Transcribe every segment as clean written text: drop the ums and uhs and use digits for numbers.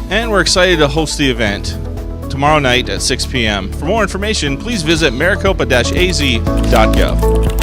and we're excited to host the event tomorrow night at 6 p.m. For more information, please visit maricopa-az.gov.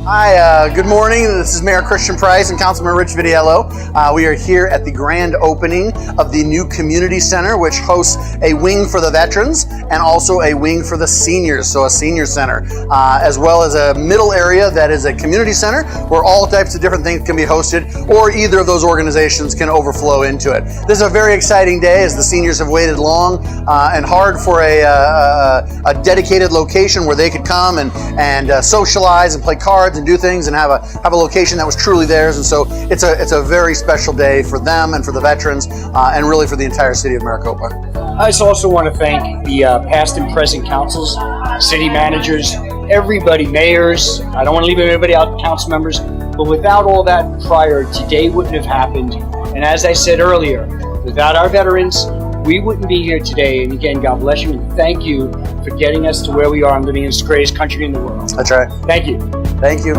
Hi, good morning. This is Mayor Christian Price and Councilman Rich Vitiello. We are here at the grand opening of the new community center, which hosts a wing for the veterans and also a wing for the seniors, so a senior center, as well as a middle area that is a community center where all types of different things can be hosted, or either of those organizations can overflow into it. This is a very exciting day as the seniors have waited long and hard for a dedicated location where they could come and socialize and play cards and do things and have a location that was truly theirs. And so it's a very special day for them and for the veterans and really for the entire city of Maricopa. I just also want to thank the past and present councils, city managers, everybody, mayors. I don't want to leave anybody out, council members, but without all that prior, today wouldn't have happened. And as I said earlier, without our veterans, we wouldn't be here today. And again, God bless you and thank you for getting us to where we are and living in this greatest country in the world. That's right. Thank you. Thank you.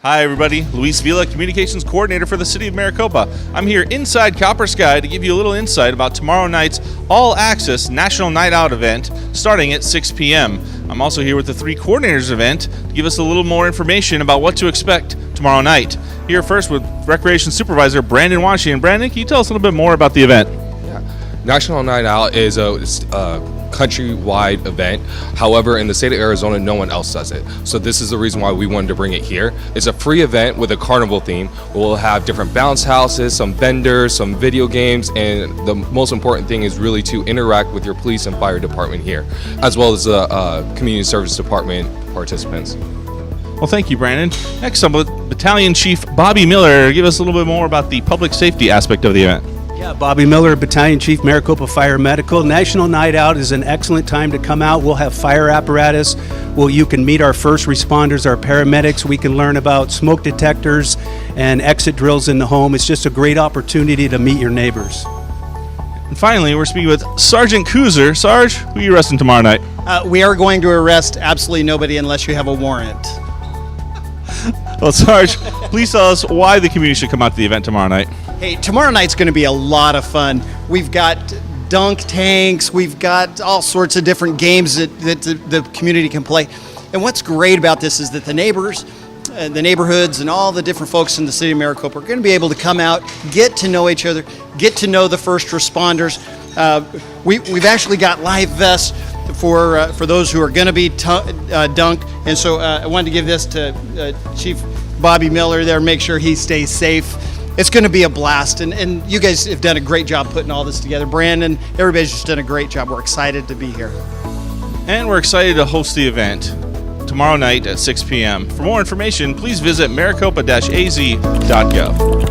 Hi everybody, Luis Vila, Communications Coordinator for the City of Maricopa. I'm here inside Copper Sky to give you a little insight about tomorrow night's all-access National Night Out event starting at 6 p.m. I'm also here with the three coordinators event to give us a little more information about what to expect tomorrow night. Here first with Recreation Supervisor Brandon Washington. Brandon, can you tell us a little bit more about the event? Yeah. National Night Out is a countrywide event. However, in the state of Arizona, no one else does it. So this is the reason why we wanted to bring it here. It's a free event with a carnival theme. We'll have different bounce houses, some vendors, some video games, and the most important thing is really to interact with your police and fire department here, as well as the community service department participants. Well, thank you, Brandon. Next up, Battalion Chief Bobby Miller. Give us a little bit more about the public safety aspect of the event. Yeah, Bobby Miller, Battalion Chief, Maricopa Fire Medical. National Night Out is an excellent time to come out. We'll have fire apparatus. You can meet our first responders, our paramedics. We can learn about smoke detectors and exit drills in the home. It's just a great opportunity to meet your neighbors. And finally, we're speaking with Sergeant Kuzer. Sarge, who are you arresting tomorrow night? We are going to arrest absolutely nobody unless you have a warrant. Well, Sarge, please tell us why the community should come out to the event tomorrow night. Hey, tomorrow night's going to be a lot of fun. We've got dunk tanks, we've got all sorts of different games that the community can play. And what's great about this is that the neighbors, the neighborhoods, and all the different folks in the city of Maricopa are going to be able to come out, get to know each other, get to know the first responders. We've actually got live vests for those who are going to be dunked. And so I wanted to give this to Chief Bobby Miller there, make sure he stays safe. It's going to be a blast, and you guys have done a great job putting all this together. Brandon, everybody's just done a great job. We're excited to be here. And we're excited to host the event tomorrow night at 6 p.m. For more information, please visit maricopa-az.gov.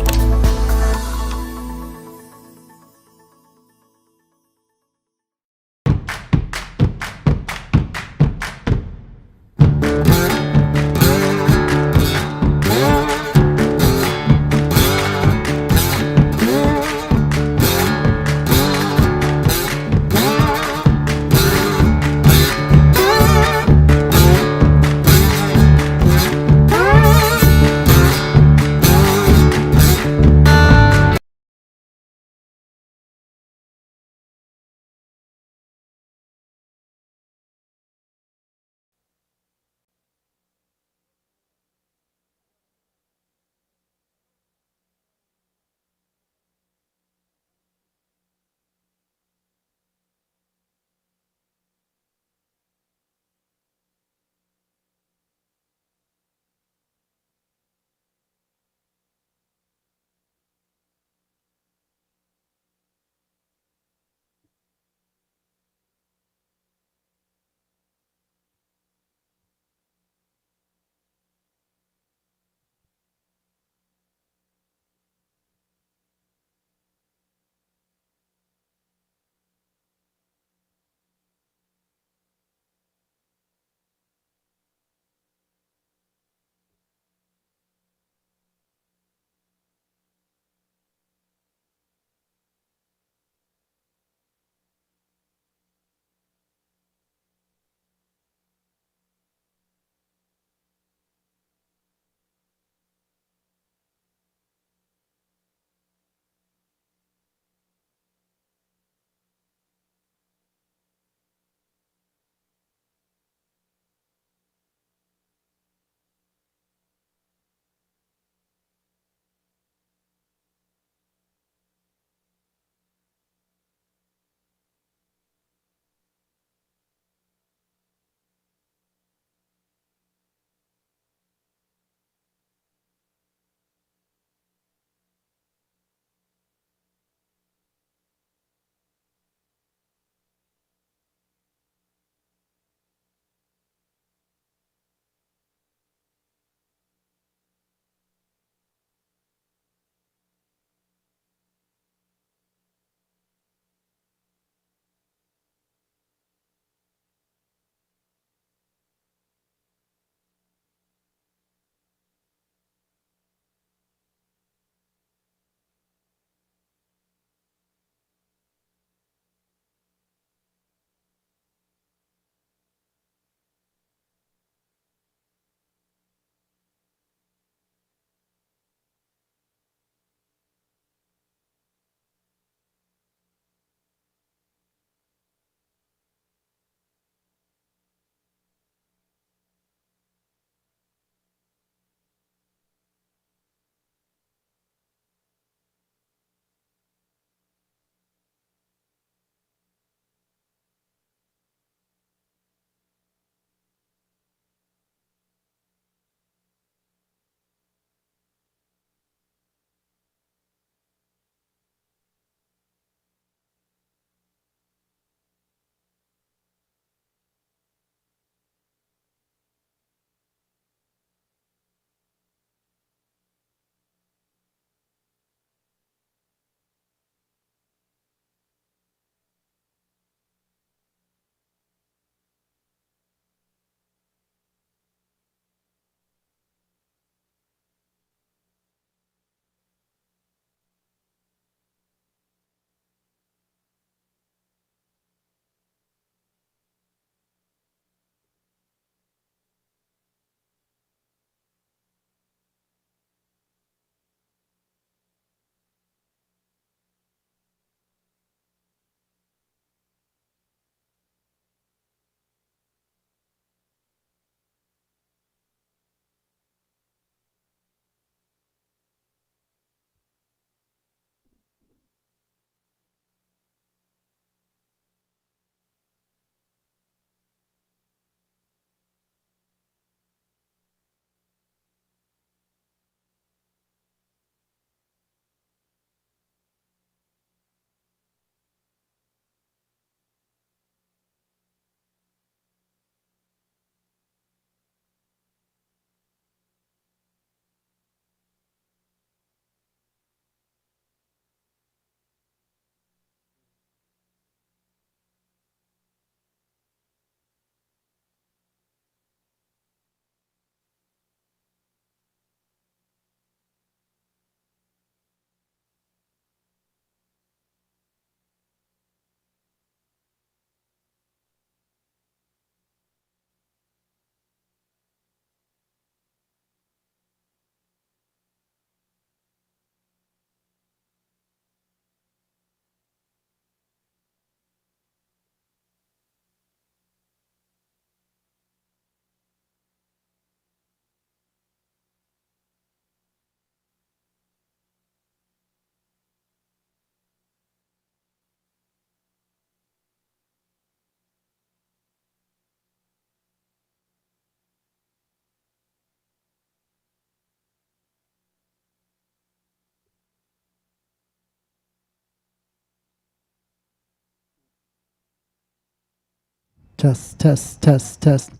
Test, test, test, test.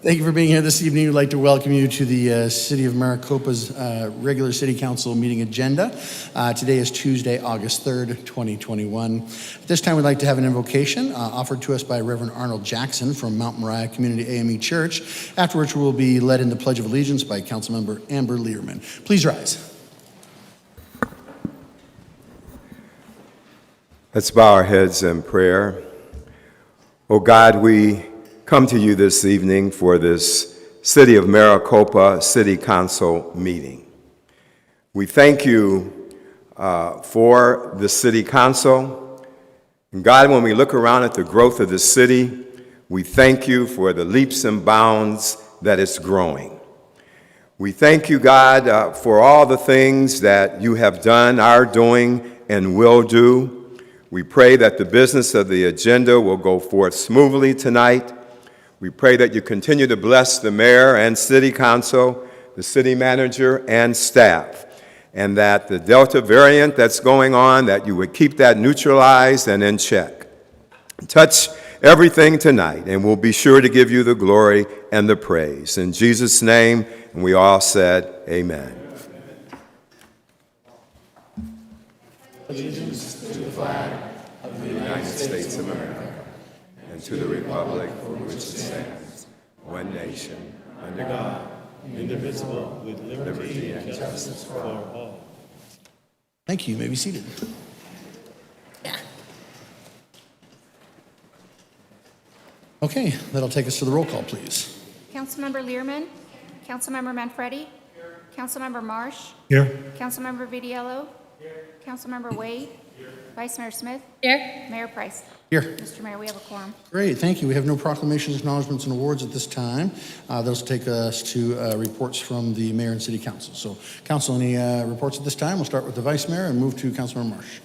Thank you for being here this evening. We'd like to welcome you to the City of Maricopa's regular City Council meeting agenda. Today is Tuesday, August 3rd, 2021. At this time, we'd like to have an invocation offered to us by Reverend Arnold Jackson from Mount Moriah Community AME Church, after which we will be led in the Pledge of Allegiance by Councilmember Amber Learman. Please rise. Let's bow our heads in prayer. Oh God, we come to you this evening for this City of Maricopa City Council meeting. We thank you for the City Council. And God, when we look around at the growth of the city, we thank you for the leaps and bounds that it's growing. We thank you, God, for all the things that you have done, are doing, and will do. We pray that the business of the agenda will go forth smoothly tonight. We pray that you continue to bless the mayor and city council, the city manager and staff, and that the Delta variant that's going on, that you would keep that neutralized and in check. Touch everything tonight, and we'll be sure to give you the glory and the praise. In Jesus' name, and we all said, amen. Allegiance to the flag of the United States of America, and to the republic for which it stands, one nation, under God, indivisible, with liberty and justice for all. Thank you. You may be seated. Okay, that'll take us to the roll call, please. Councilmember Learman, Councilmember Manfredi, Councilmember Marsh, Here. Councilmember Vidiello, Councilmember Wade, Vice Mayor Smith, Mayor Price. Here. Mr. Mayor, we have a quorum. Great, thank you. We have no proclamations, acknowledgments, and awards at this time. Those take us to reports from the mayor and city council. So, council, any reports at this time? We'll start with the vice mayor and move to Councilmember Marsh.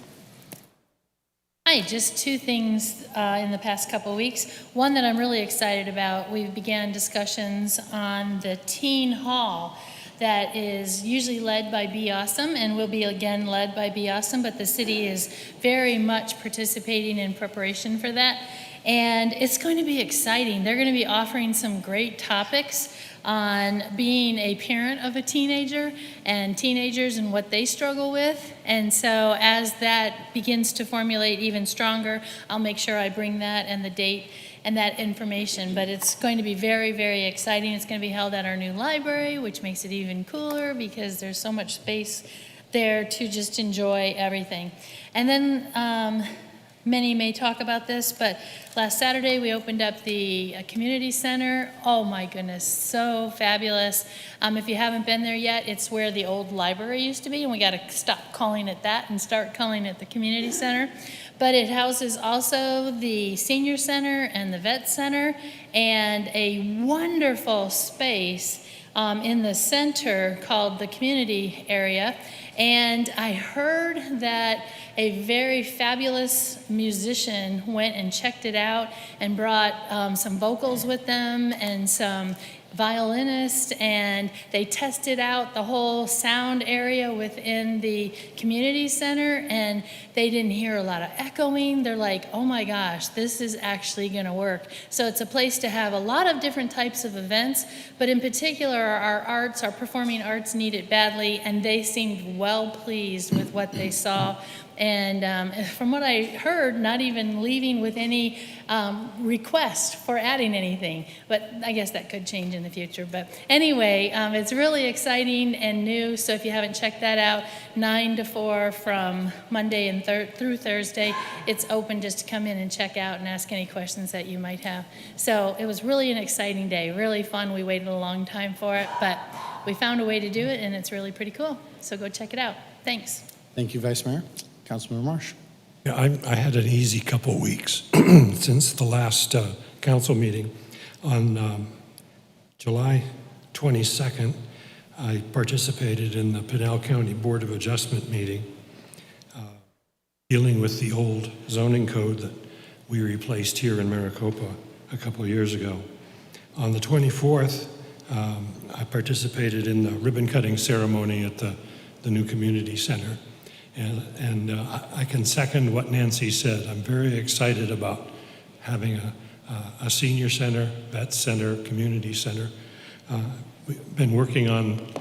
Hi, just two things in the past couple of weeks. One that I'm really excited about, we began discussions on the teen hall that is usually led by Be Awesome and will be again led by Be Awesome, but the city is very much participating in preparation for that. And it's going to be exciting. They're going to be offering some great topics on being a parent of a teenager and teenagers and what they struggle with. And so as that begins to formulate even stronger, I'll make sure I bring that and the date and that information. But it's going to be very, very exciting. It's going to be held at our new library, which makes it even cooler because there's so much space there to just enjoy everything. And then many may talk about this, but last Saturday we opened up the community center. Oh my goodness, so fabulous. If you haven't been there yet, it's where the old library used to be, and we got to stop calling it that and start calling it the community center. But it houses also the senior center and the vet center and a wonderful space in the center called the community area. And I heard that a very fabulous musician went and checked it out and brought some vocals with them and some violinists, and they tested out the whole sound area within the community center, and they didn't hear a lot of echoing. They're like, oh my gosh, this is actually going to work. So it's a place to have a lot of different types of events, but in particular our performing arts need it badly, and they seemed well pleased with what they saw. And from what I heard, not even leaving with any request for adding anything. But I guess that could change in the future. But anyway, it's really exciting and new. So if you haven't checked that out, 9 to 4 from Monday and through Thursday, it's open just to come in and check out and ask any questions that you might have. So it was really an exciting day, really fun. We waited a long time for it, but we found a way to do it, and it's really pretty cool. So go check it out. Thanks. Thank you, Vice Mayor. Councilmember Marsh. Yeah, I had an easy couple weeks since the last council meeting. On July 22nd, I participated in the Pinal County Board of Adjustment meeting dealing with the old zoning code that we replaced here in Maricopa a couple of years ago. On the 24th, I participated in the ribbon cutting ceremony at the new community center. And I can second what Nancy said. I'm very excited about having a senior center, vet center, community center. We've been working on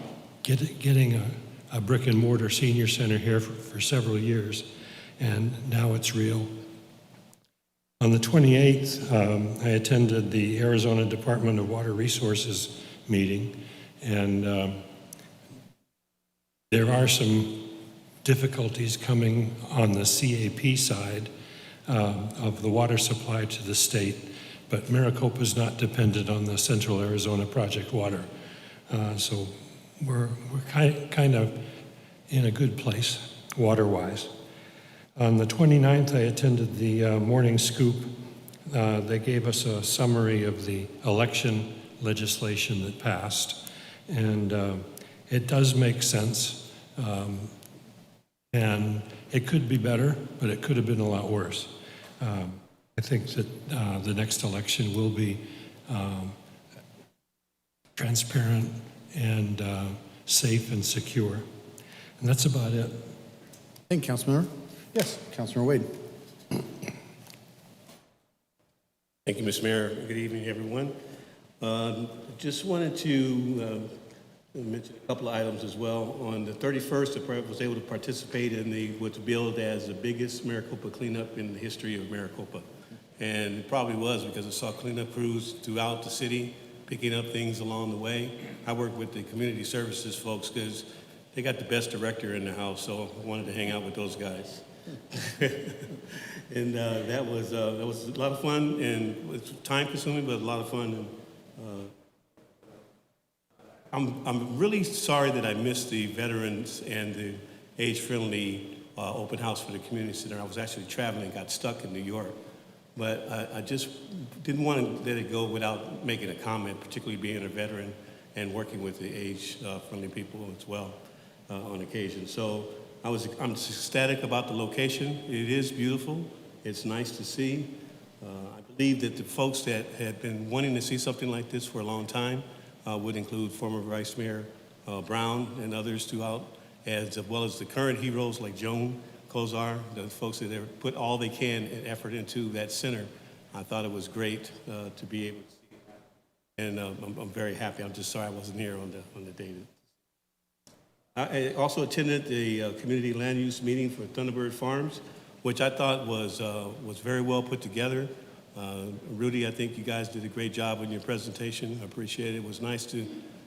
getting a brick and mortar senior center here for several years, and now it's real. On the 28th, I attended the Arizona Department of Water Resources meeting, and there are some difficulties coming on the CAP side of the water supply to the state, but Maricopa is not dependent on the Central Arizona Project water. So we're kind of in a good place water-wise. On the 29th, I attended the Morning Scoop. They gave us a summary of the election legislation that passed, and it does make sense. And it could be better, but it could have been a lot worse. I think that the next election will be transparent and safe and secure. And that's about it. Thank you, Councilmember. Yes, Councilmember Wade. Thank you, Mr. Mayor. Good evening, everyone. Just wanted to mention a couple of items as well. On the 31st, I was able to participate in what's billed as the biggest Maricopa cleanup in the history of Maricopa. And it probably was because I saw cleanup crews throughout the city picking up things along the way. I work with the community services folks because they got the best director in the house, so I wanted to hang out with those guys. And that was a lot of fun, and it's time consuming, but a lot of fun. And, I'm really sorry that I missed the veterans and the age-friendly open house for the community center. I was actually traveling, got stuck in New York. But I just didn't want to let it go without making a comment, particularly being a veteran and working with the age-friendly people as well on occasion. So I'm ecstatic about the location. It is beautiful. It's nice to see. I believe that the folks that had been wanting to see something like this for a long time would include former Vice Mayor Brown and others throughout, as well as the current heroes like Joan Kozar, the folks that have put all they can and effort into that center. I thought it was great to be able to see it. And I'm very happy. I'm just sorry I wasn't here on the day. I also attended the community land use meeting for Thunderbird Farms, which I thought was very well put together. Rudy, I think you guys did a great job on your presentation. I appreciate it. It was nice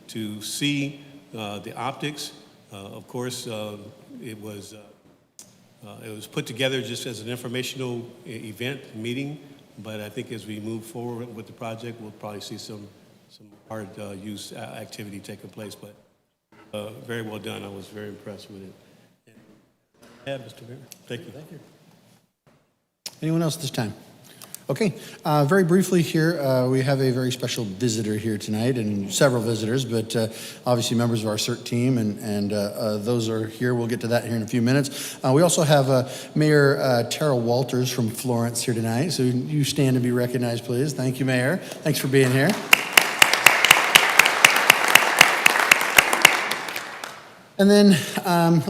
to see the optics. Of course, it was put together just as an informational event meeting, but I think as we move forward with the project, we'll probably see some hard use activity taking place. But very well done. I was very impressed with it. Yeah, Mr. Mayor. Thank you. Thank you. Anyone else this time? Okay, very briefly here, we have a very special visitor here tonight, and several visitors, but obviously members of our CERT team, and those are here. We'll get to that here in a few minutes. We also have Mayor Tara Walters from Florence here tonight, so you stand to be recognized, please. Thank you, Mayor. Thanks for being here. And then,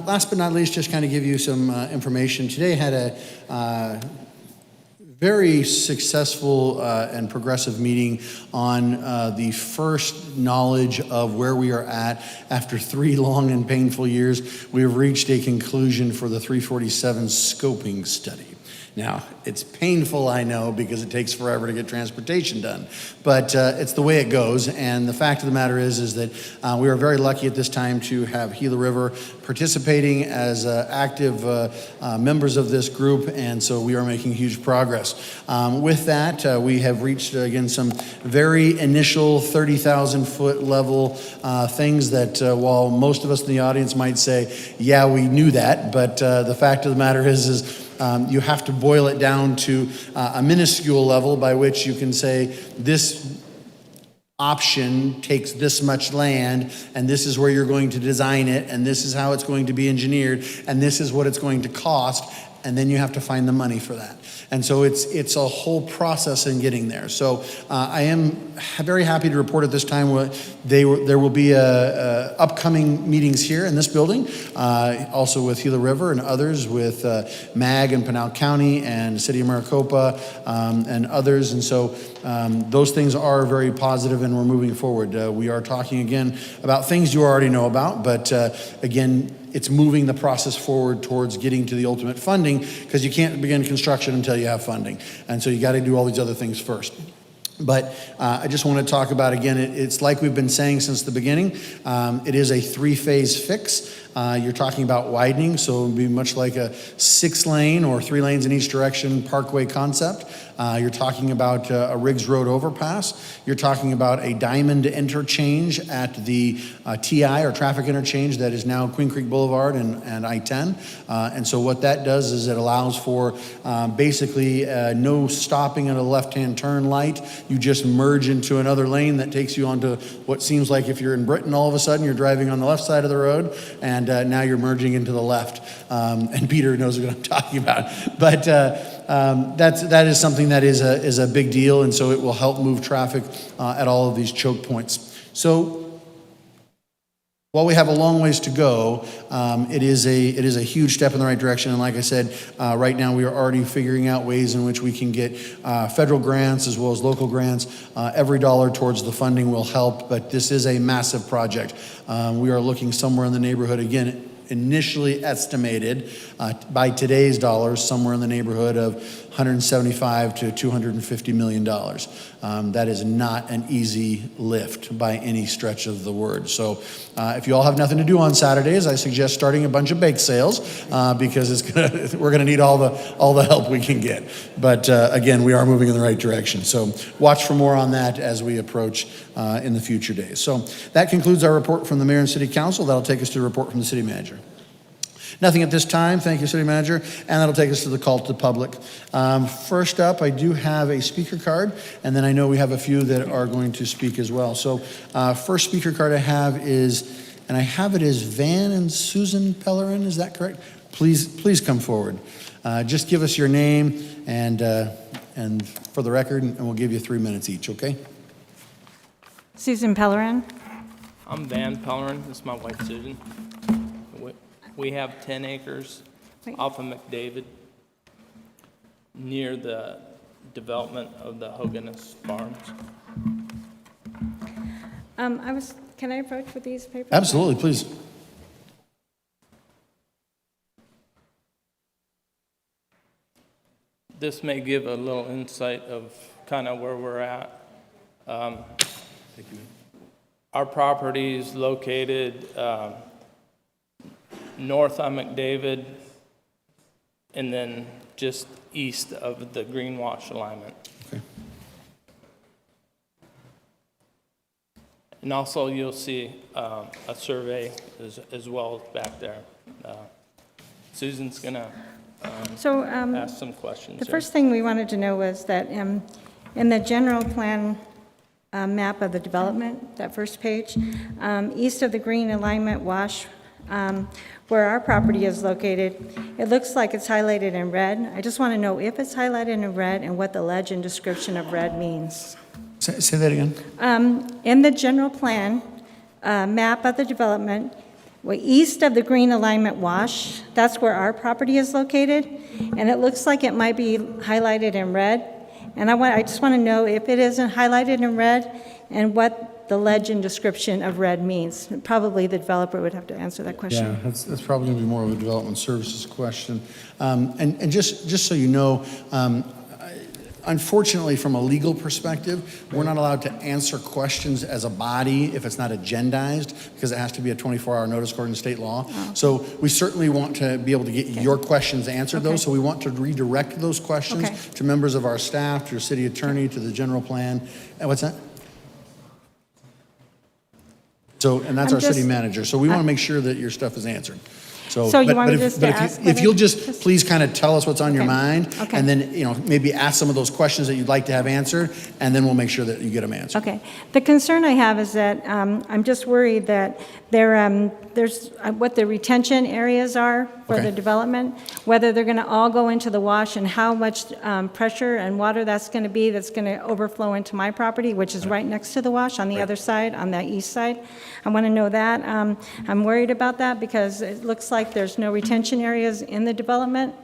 last but not least, just kind of give you some information. Today had a very successful and progressive meeting on the first knowledge of where we are at. After 3 long and painful years, we have reached a conclusion for the 347 scoping study. Now, it's painful, I know, because it takes forever to get transportation done, but it's the way it goes. And the fact of the matter is that we are very lucky at this time to have Gila River participating as active members of this group, and so we are making huge progress. With that, we have reached, again, some very initial 30,000-foot level things that while most of us in the audience might say, yeah, we knew that, but the fact of the matter is you have to boil it down to a minuscule level by which you can say this option takes this much land, and this is where you're going to design it, and this is how it's going to be engineered, and this is what it's going to cost, and then you have to find the money for that. And so it's a whole process in getting there. So I am very happy to report at this time there will be upcoming meetings here in this building, also with Gila River and others, with MAG and Pinal County and City of Maricopa and others. And so those things are very positive, and we're moving forward. We are talking again about things you already know about, but again, it's moving the process forward towards getting to the ultimate funding, because you can't begin construction until you have funding. And so you got to do all these other things first. But I just want to talk about, again, it's like we've been saying since the beginning, it is a 3-phase fix. You're talking about widening, so it would be much like a 6-lane or 3 lanes in each direction parkway concept. You're talking about a Riggs Road overpass. You're talking about a diamond interchange at the TI, or traffic interchange, that is now Queen Creek Boulevard and I-10. And so what that does is it allows for basically no stopping at a left-hand turn light. You just merge into another lane that takes you onto what seems like, if you're in Britain, all of a sudden you're driving on the left side of the road, and now you're merging into the left. And Peter knows what I'm talking about. But that is something that is a big deal, and so it will help move traffic at all of these choke points. So while we have a long ways to go, it is a huge step in the right direction. And like I said, right now we are already figuring out ways in which we can get federal grants as well as local grants. Every dollar towards the funding will help, but this is a massive project. We are looking somewhere in the neighborhood, again, initially estimated by today's dollars, somewhere in the neighborhood of $175 to $250 million. That is not an easy lift by any stretch of the word. So if you all have nothing to do on Saturdays, I suggest starting a bunch of bake sales because we're gonna need all the help we can get. But again, we are moving in the right direction. So watch for more on that as we approach in the future days. So that concludes our report from the Mayor and City Council. That'll take us to a report from the City Manager. Nothing at this time. Thank you, City Manager. And that'll take us to the call to the public. First up, I do have a speaker card, and then I know we have a few that are going to speak as well. So first speaker card I have is, and I have it as Van and Susan Pellerin, is that correct? Please come forward. Just give us your name and for the record, and we'll give you 3 minutes each, okay? Susan Pellerin. I'm Van Pellerin. This is my wife, Susan. We have 10 acres off of McDavid near the development of the Hoganess Farms. Can I approach with these papers? Absolutely, please. This may give a little insight of kind of where we're at. Our property is located north on McDavid and then just east of the green wash alignment. Okay. And also you'll see a survey as well back there. Susan's gonna ask some questions. The first thing we wanted to know was that in the general plan map of the development, that first page, east of the green alignment wash, where our property is located, it looks like it's highlighted in red. I just want to know if it's highlighted in red and what the legend description of red means. Say that again. In the general plan map of the development, east of the green alignment wash, that's where our property is located, and it looks like it might be highlighted in red. And I just want to know if it isn't highlighted in red and what the legend description of red means. Probably the developer would have to answer that question. Yeah, that's probably going to be more of a development services question. And just so you know, unfortunately, from a legal perspective, we're not allowed to answer questions as a body if it's not agendized, because it has to be a 24-hour notice according to state law. Oh. So we certainly want to be able to get your questions answered, though. So we want to redirect those questions to members of our staff, to your city attorney, to the general plan. And what's that? So, and that's our city manager. So we want to make sure that your stuff is answered. So you want me just to ask? If you'll just please kind of tell us what's on your mind, Okay. and then, maybe ask some of those questions that you'd like to have answered, and then we'll make sure that you get them answered. Okay. The concern I have is that I'm just worried that there's what the retention areas are for the development, whether they're going to all go into the wash and how much pressure and water that's going to overflow into my property, which is right next to the wash on the other side, on the east side. I want to know that. I'm worried about that because it looks like there's no retention areas in the development.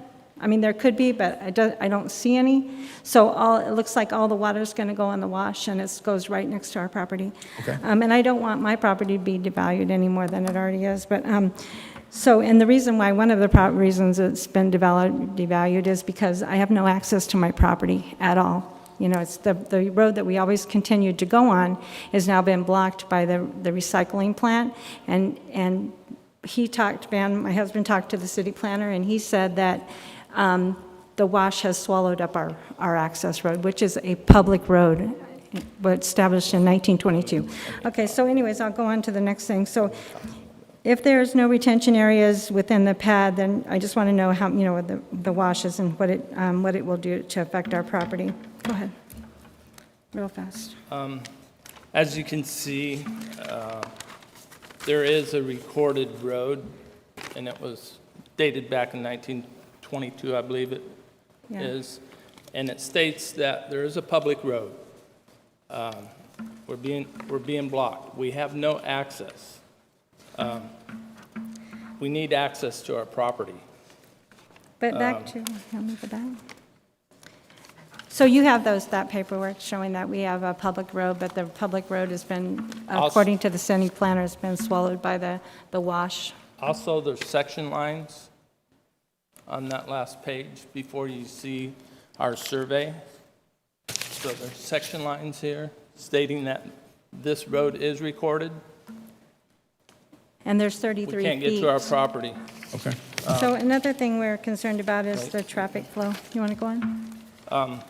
I mean, there could be, but I don't see any. So it looks like all the water is going to go in the wash, and it goes right next to our property. Okay. And I don't want my property to be devalued any more than it already is. But and the reason why, one of the reasons it's been devalued is because I have no access to my property at all. It's the road that we always continued to go on has now been blocked by the recycling plant, and my husband talked to the city planner, and he said that the wash has swallowed up our access road, which is a public road, but established in 1922. Okay, so anyways, I'll go on to the next thing. So if there's no retention areas within the pad, then I just want to know how, the wash is and what it will do to affect our property. Go ahead, real fast. As you can see, there is a recorded road, and it was dated back in 1922, I believe it is. And it states that there is a public road. We're being blocked. We have no access. We need access to our property. But back to, let me go back. So you have that paperwork showing that we have a public road, but the public road has been, according to the city planner, has been swallowed by the wash. Also, there's section lines on that last page before you see our survey. So there's section lines here stating that this road is recorded. And there's 33 feet. We can't get to our property. Okay. So another thing we're concerned about is the traffic flow. You want to go on?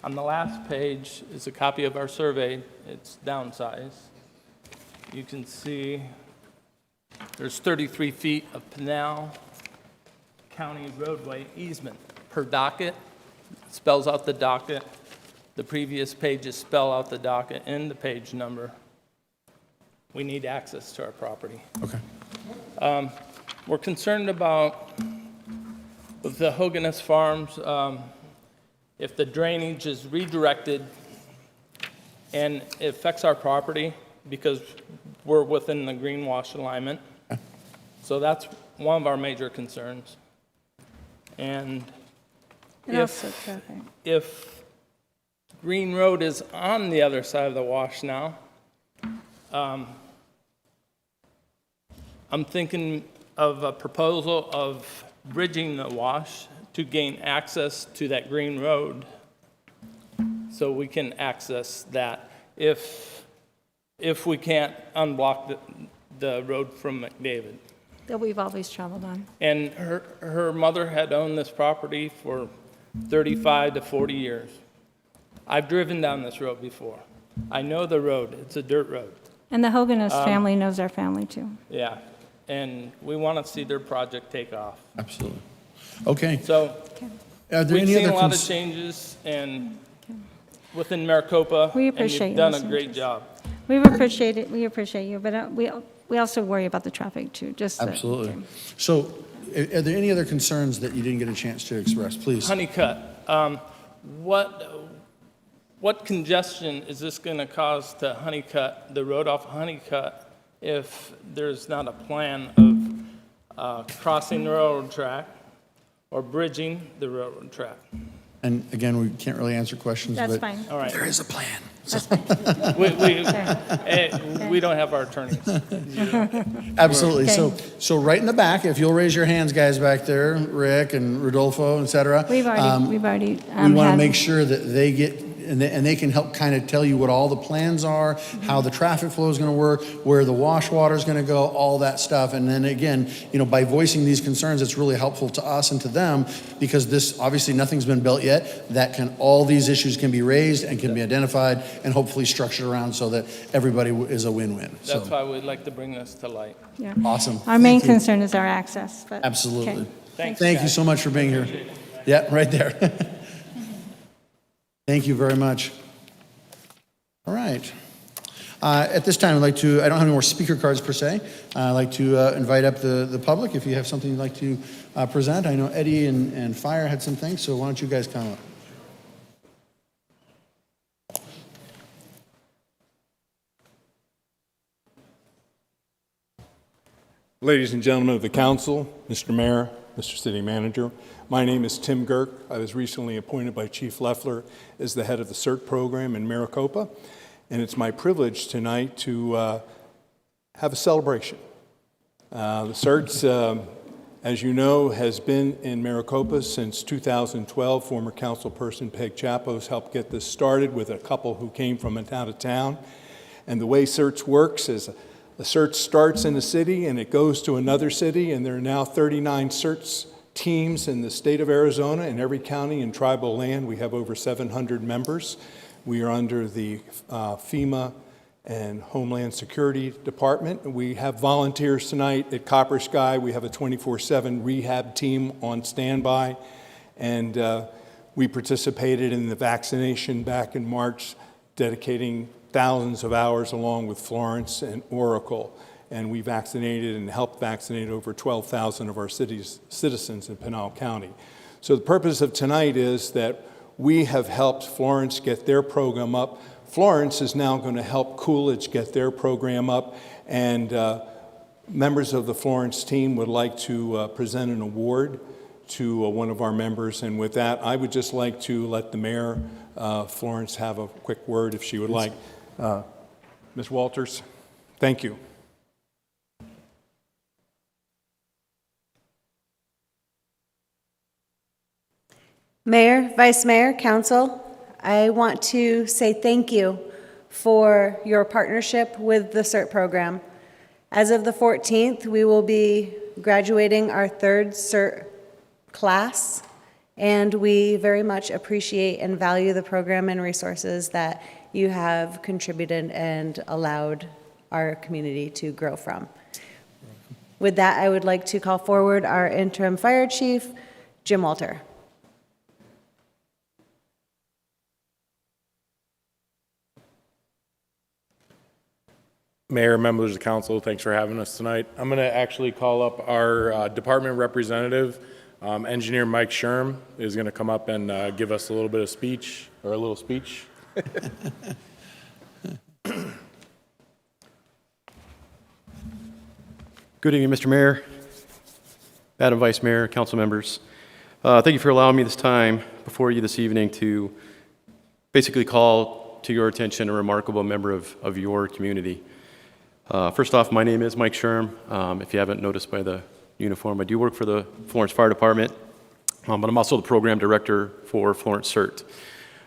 On the last page is a copy of our survey. It's downsized. You can see there's 33 feet of Pinal County roadway easement per docket. It spells out the docket. The previous pages spell out the docket and the page number. We need access to our property. Okay. We're concerned about, with the Hoganess Farms, if the drainage is redirected and it affects our property, because we're within the green wash alignment. So that's one of our major concerns. And also traffic. if Green Road is on the other side of the wash now, I'm thinking of a proposal of bridging the wash to gain access to that Green Road so we can access that if we can't unblock the road from McDavid. That we've always traveled on. And her mother had owned this property for 35 to 40 years. I've driven down this road before. I know the road. It's a dirt road. And the Hoganist family knows our family too. Yeah, and we want to see their project take off. Absolutely. Okay. So Are there we've any seen other a lot of changes and within Maricopa. We and appreciate you've done a those great changes. job. We appreciate it. We appreciate you, but we also worry about the traffic too. Just Absolutely. So, are there any other concerns that you didn't get a chance to express, please? Honeycutt. What congestion is this going to cause to Honeycutt, the road off Honeycutt, if there's not a plan of crossing the railroad track or bridging the railroad track? And again, we can't really answer questions, That's but fine. All right. there is a plan. We don't have our attorneys. Absolutely. Okay. So right in the back, if you'll raise your hands, guys back there, Rick and Rodolfo, et cetera. We've already. We want to make sure that they get, and they can help kind of tell you what all the plans are, how the traffic flow is going to work, where the wash water is going to go, all that stuff. And then again, by voicing these concerns, it's really helpful to us and to them, because this, obviously nothing's been built yet. All these issues can be raised and can be identified and hopefully structured around so that everybody is a win-win. That's why we'd like to bring this to light. Yeah. Awesome. Our main concern is our access. But, Absolutely. okay. Thanks, Thank you guys. so much for being here. Yeah, right there. Thank you very much. All right. At this time, I don't have any more speaker cards per se. I'd like to invite up the public if you have something you'd like to present. I know Eddie and Fire had some things, so why don't you guys come up? Ladies and gentlemen of the council, Mr. Mayor, Mr. City Manager, my name is Tim Girk. I was recently appointed by Chief Leffler as the head of the CERT program in Maricopa, and it's my privilege tonight to have a celebration. The CERTs, as you know, has been in Maricopa since 2012. Former councilperson Peg Chapos helped get this started with a couple who came from out of town. And the way CERTs works is the CERT starts in a city and it goes to another city, and there are now 39 CERTs teams in the state of Arizona. In every county and tribal land, we have over 700 members. We are under the FEMA and Homeland Security Department. We have volunteers tonight at Copper Sky. We have a 24/7 rehab team on standby, and we participated in the vaccination back in March, dedicating thousands of hours along with Florence and Oracle, and we vaccinated and helped vaccinate over 12,000 of our city's citizens in Pinal County. So the purpose of tonight is that we have helped Florence get their program up. Florence is now going to help Coolidge get their program up, and members of the Florence team would like to present an award to one of our members. And with that, I would just like to let the mayor, Florence, have a quick word if she would like. Ms. Walters, thank you. Mayor, Vice Mayor, Council, I want to say thank you for your partnership with the CERT program. As of the 14th, we will be graduating our third CERT class, and we very much appreciate and value the program and resources that you have contributed and allowed our community to grow from. With that, I would like to call forward our interim fire chief, Jim Walter. Mayor, members of the council, thanks for having us tonight. I'm going to actually call up our department representative. Engineer Mike Sherm is going to come up and give us a little bit of speech, or a little speech. Good evening, Mr. Mayor, Madam Vice Mayor, council members. Thank you for allowing me this time before you this evening to basically call to your attention a remarkable member of your community. First off, my name is Mike Sherm. If you haven't noticed by the uniform, I do work for the Florence Fire Department, but I'm also the program director for Florence CERT.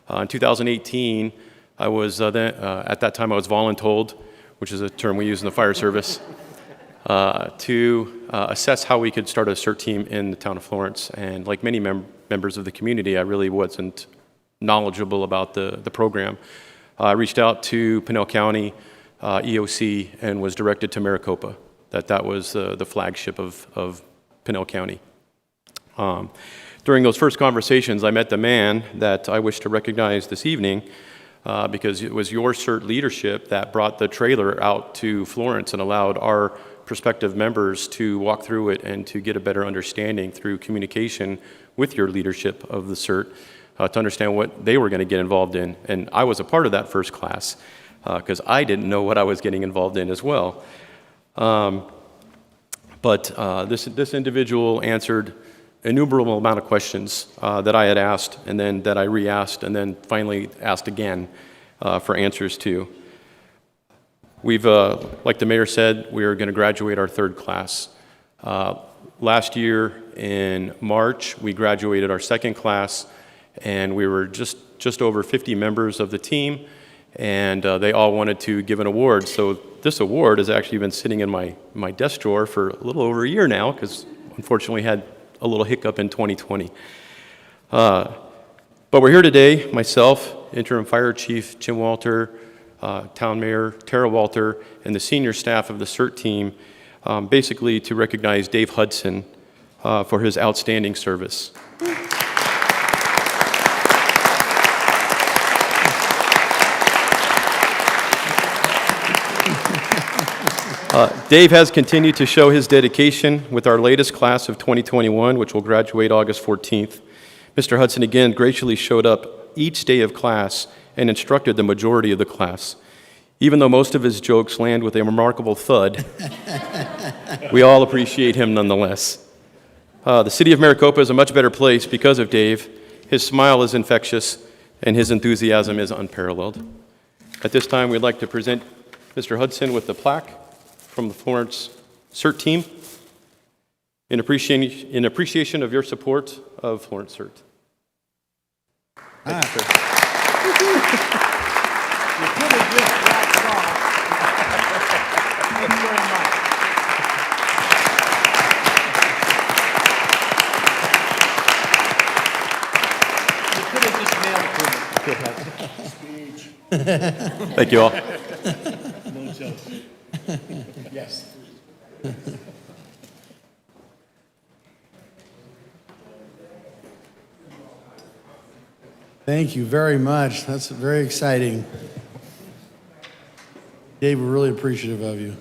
In 2018, I was at that time I was voluntold, which is a term we use in the fire service, to assess how we could start a CERT team in the town of Florence. And like many members of the community, I really wasn't knowledgeable about the program. I reached out to Pinell County EOC and was directed to Maricopa, that was the flagship of Pinell County. During those first conversations, I met the man that I wish to recognize this evening because it was your CERT leadership that brought the trailer out to Florence and allowed our prospective members to walk through it and to get a better understanding through communication with your leadership of the CERT to understand what they were going to get involved in. And I was a part of that first class because I didn't know what I was getting involved in as well. But this individual answered innumerable amount of questions that I had asked and then that I re-asked and then finally asked again for answers to. We've, like the mayor said, we are going to graduate our third class. Last year in March, we graduated our second class, and we were just over 50 members of the team, and they all wanted to give an award. So this award has actually been sitting in my desk drawer for a little over a year now, because unfortunately had a little hiccup in 2020. But we're here today, myself, Interim Fire Chief Jim Walter, Town Mayor Tara Walter, and the senior staff of the CERT team, basically to recognize Dave Hudson for his outstanding service. Dave has continued to show his dedication with our latest class of 2021, which will graduate August 14th. Mr. Hudson again graciously showed up each day of class and instructed the majority of the class. Even though most of his jokes land with a remarkable thud, we all appreciate him nonetheless. The city of Maricopa is a much better place because of Dave. His smile is infectious, and his enthusiasm is unparalleled. At this time, we'd like to present Mr. Hudson with the plaque from the Florence CERT team in appreciation of your support of Florence CERT. Thank you, sir. Thank you all. No jokes. Yes. Thank you very much. That's very exciting. Dave, we're really appreciative of you.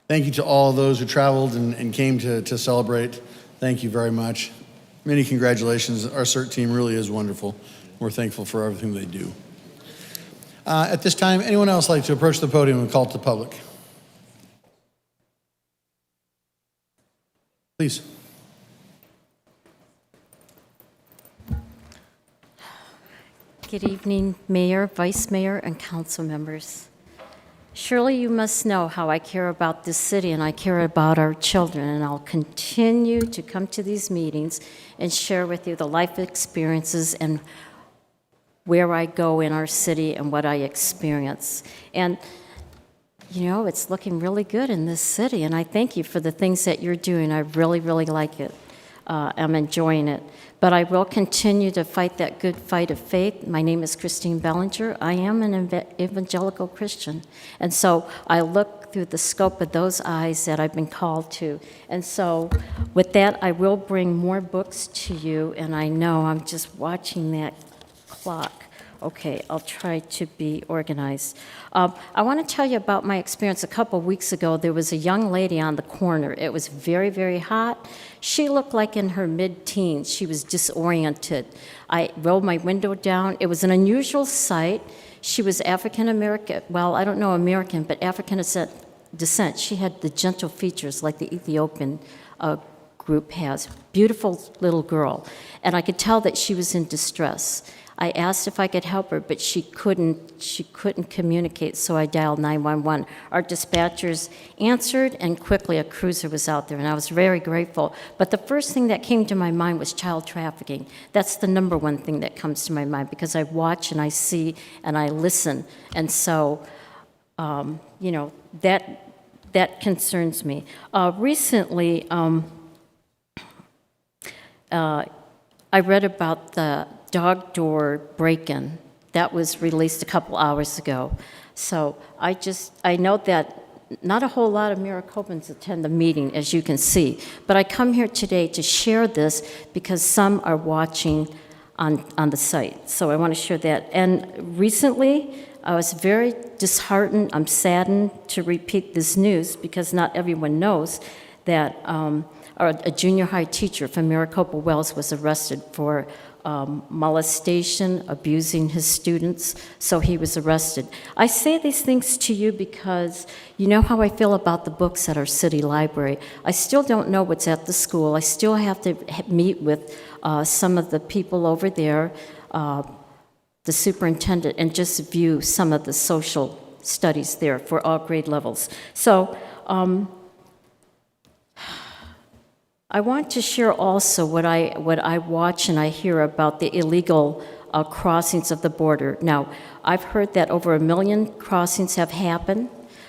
Thank you to all those who traveled and came to celebrate. Thank you very much. Many congratulations. Our CERT team really is wonderful. We're thankful for everything they do. At this time, anyone else like to approach the podium and call to the public? Please. Good evening, Mayor, Vice Mayor, and council members. Surely you must know how I care about this city and I care about our children, and I'll continue to come to these meetings and share with you the life experiences and where I go in our city and what I experience. And you know, it's looking really good in this city, and I thank you for the things that you're doing. I really, really like it. I'm enjoying it. But I will continue to fight that good fight of faith. My name is Christine Bellinger. I am an evangelical Christian. And so I look through the scope of those eyes that I've been called to. And so with that, I will bring more books to you. And I know I'm just watching that clock. Okay, I'll try to be organized. I want to tell you about my experience. A couple weeks ago, there was a young lady on the corner. It was very, very hot. She looked like in her mid-teens. She was disoriented. I rolled my window down. It was an unusual sight. She was African American, well, I don't know American, but African descent. She had the gentle features like the Ethiopian group has. Beautiful little girl. And I could tell that she was in distress. I asked if I could help her, but she couldn't communicate, so I dialed 911. Our dispatchers answered, and quickly a cruiser was out there, and I was very grateful. But the first thing that came to my mind was child trafficking. That's the number one thing that comes to my mind, because I watch and I see and I listen. And so, that concerns me. Recently, I read about the dog door break-in. That was released a couple hours ago. So I know that not a whole lot of Maricopans attend the meeting, as you can see. But I come here today to share this because some are watching on the site. So I want to share that. And recently, I was very disheartened. I'm saddened to repeat this news because not everyone knows that a junior high teacher from Maricopa Wells was arrested for molestation, abusing his students, so he was arrested. I say these things to you because you know how I feel about the books at our city library. I still don't know what's at the school. I still have to meet with some of the people over there, the superintendent, and just view some of the social studies there for all grade levels. So I want to share also what I watch and I hear about the illegal crossings of the border. Now, I've heard that over 1 million crossings have happened.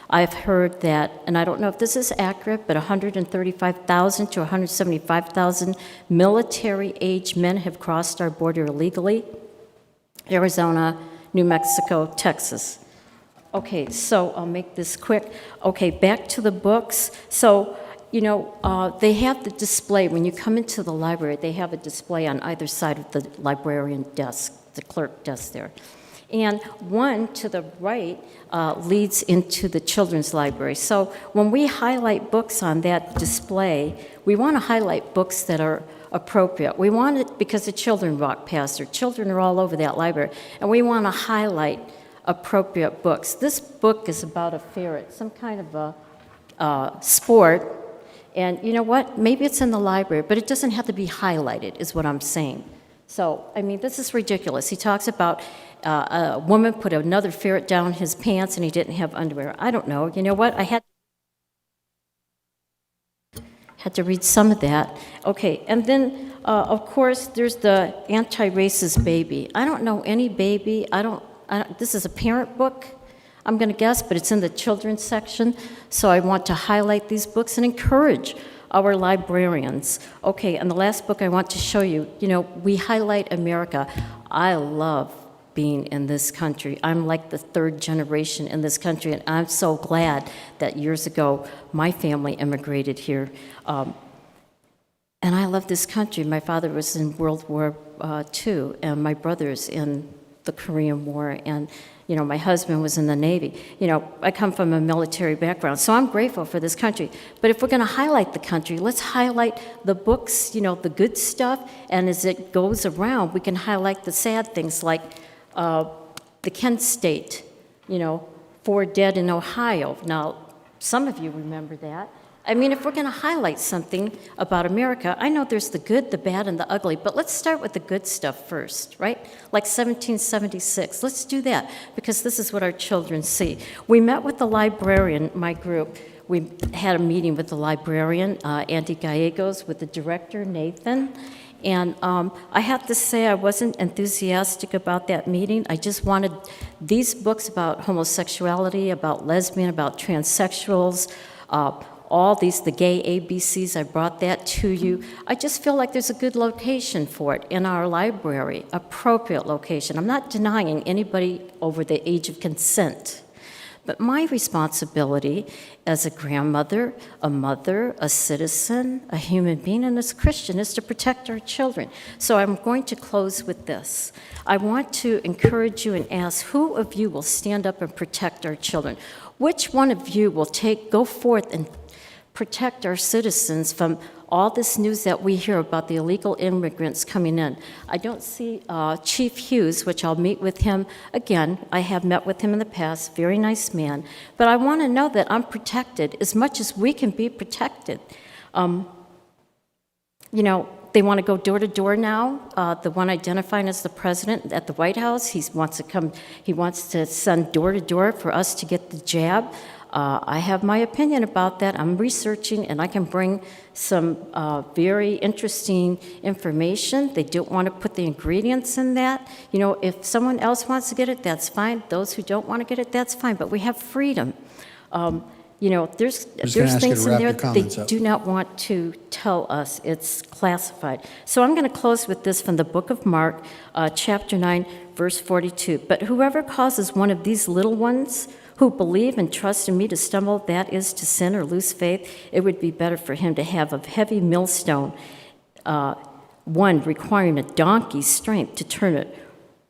I've heard that, and I don't know if this is accurate, but 135,000 to 175,000 military-age men have crossed our border illegally. Arizona, New Mexico, Texas. Okay, so I'll make this quick. Okay, back to the books. So, they have the display. When you come into the library, they have a display on either side of the librarian desk, the clerk desk there. And one to the right leads into the children's library. So when we highlight books on that display, we want to highlight books that are appropriate. We want it because the children walk past, or children are all over that library, and we want to highlight appropriate books. This book is about a ferret, some kind of a sport. And you know what? Maybe it's in the library, but it doesn't have to be highlighted, is what I'm saying. So, this is ridiculous. He talks about a woman put another ferret down his pants and he didn't have underwear. I don't know. You know what? I had to read some of that. Okay, and then, of course, there's the anti-racist baby. I don't know any baby. This is a parent book, I'm going to guess, but it's in the children's section. So I want to highlight these books and encourage our librarians. Okay, and the last book I want to show you, we highlight America. I love being in this country. I'm like the third generation in this country, and I'm so glad that years ago my family immigrated here. And I love this country. My father was in World War II, and my brother's in the Korean War, and my husband was in the Navy. I come from a military background, so I'm grateful for this country. But if we're going to highlight the country, let's highlight the books, the good stuff, and as it goes around, we can highlight the sad things like the Kent State, 4 dead in Ohio. Now, some of you remember that. If we're going to highlight something about America, I know there's the good, the bad, and the ugly, but let's start with the good stuff first, right? Like 1776. Let's do that, because this is what our children see. We met with the librarian, my group. We had a meeting with the librarian, Andy Gallegos, with the director, Nathan. And I have to say I wasn't enthusiastic about that meeting. I just wanted these books about homosexuality, about lesbian, about transsexuals, all these, the gay ABCs, I brought that to you. I just feel like there's a good location for it in our library, appropriate location. I'm not denying anybody over the age of consent. But my responsibility as a grandmother, a mother, a citizen, a human being, and as a Christian is to protect our children. So I'm going to close with this. I want to encourage you and ask, who of you will stand up and protect our children? Which one of you will go forth and protect our citizens from all this news that we hear about the illegal immigrants coming in. I don't see Chief Hughes, which I'll meet with him again. I have met with him in the past, very nice man. But I want to know that I'm protected as much as we can be protected. You know, they want to go door to door now. The one identifying as the president at the White House, he wants to send door to door for us to get the jab. I have my opinion about that. I'm researching, and I can bring some very interesting information. They don't want to put the ingredients in that. You know, if someone else wants to get it, that's fine. Those who don't want to get it, that's fine. But we have freedom. You know, there's things in there they do not want to tell us. It's classified. So I'm going to close with this from the book of Mark, chapter 9, verse 42. But whoever causes one of these little ones who believe and trust in me to stumble, that is to sin or lose faith, it would be better for him to have a heavy millstone, one requiring a donkey's strength to turn it,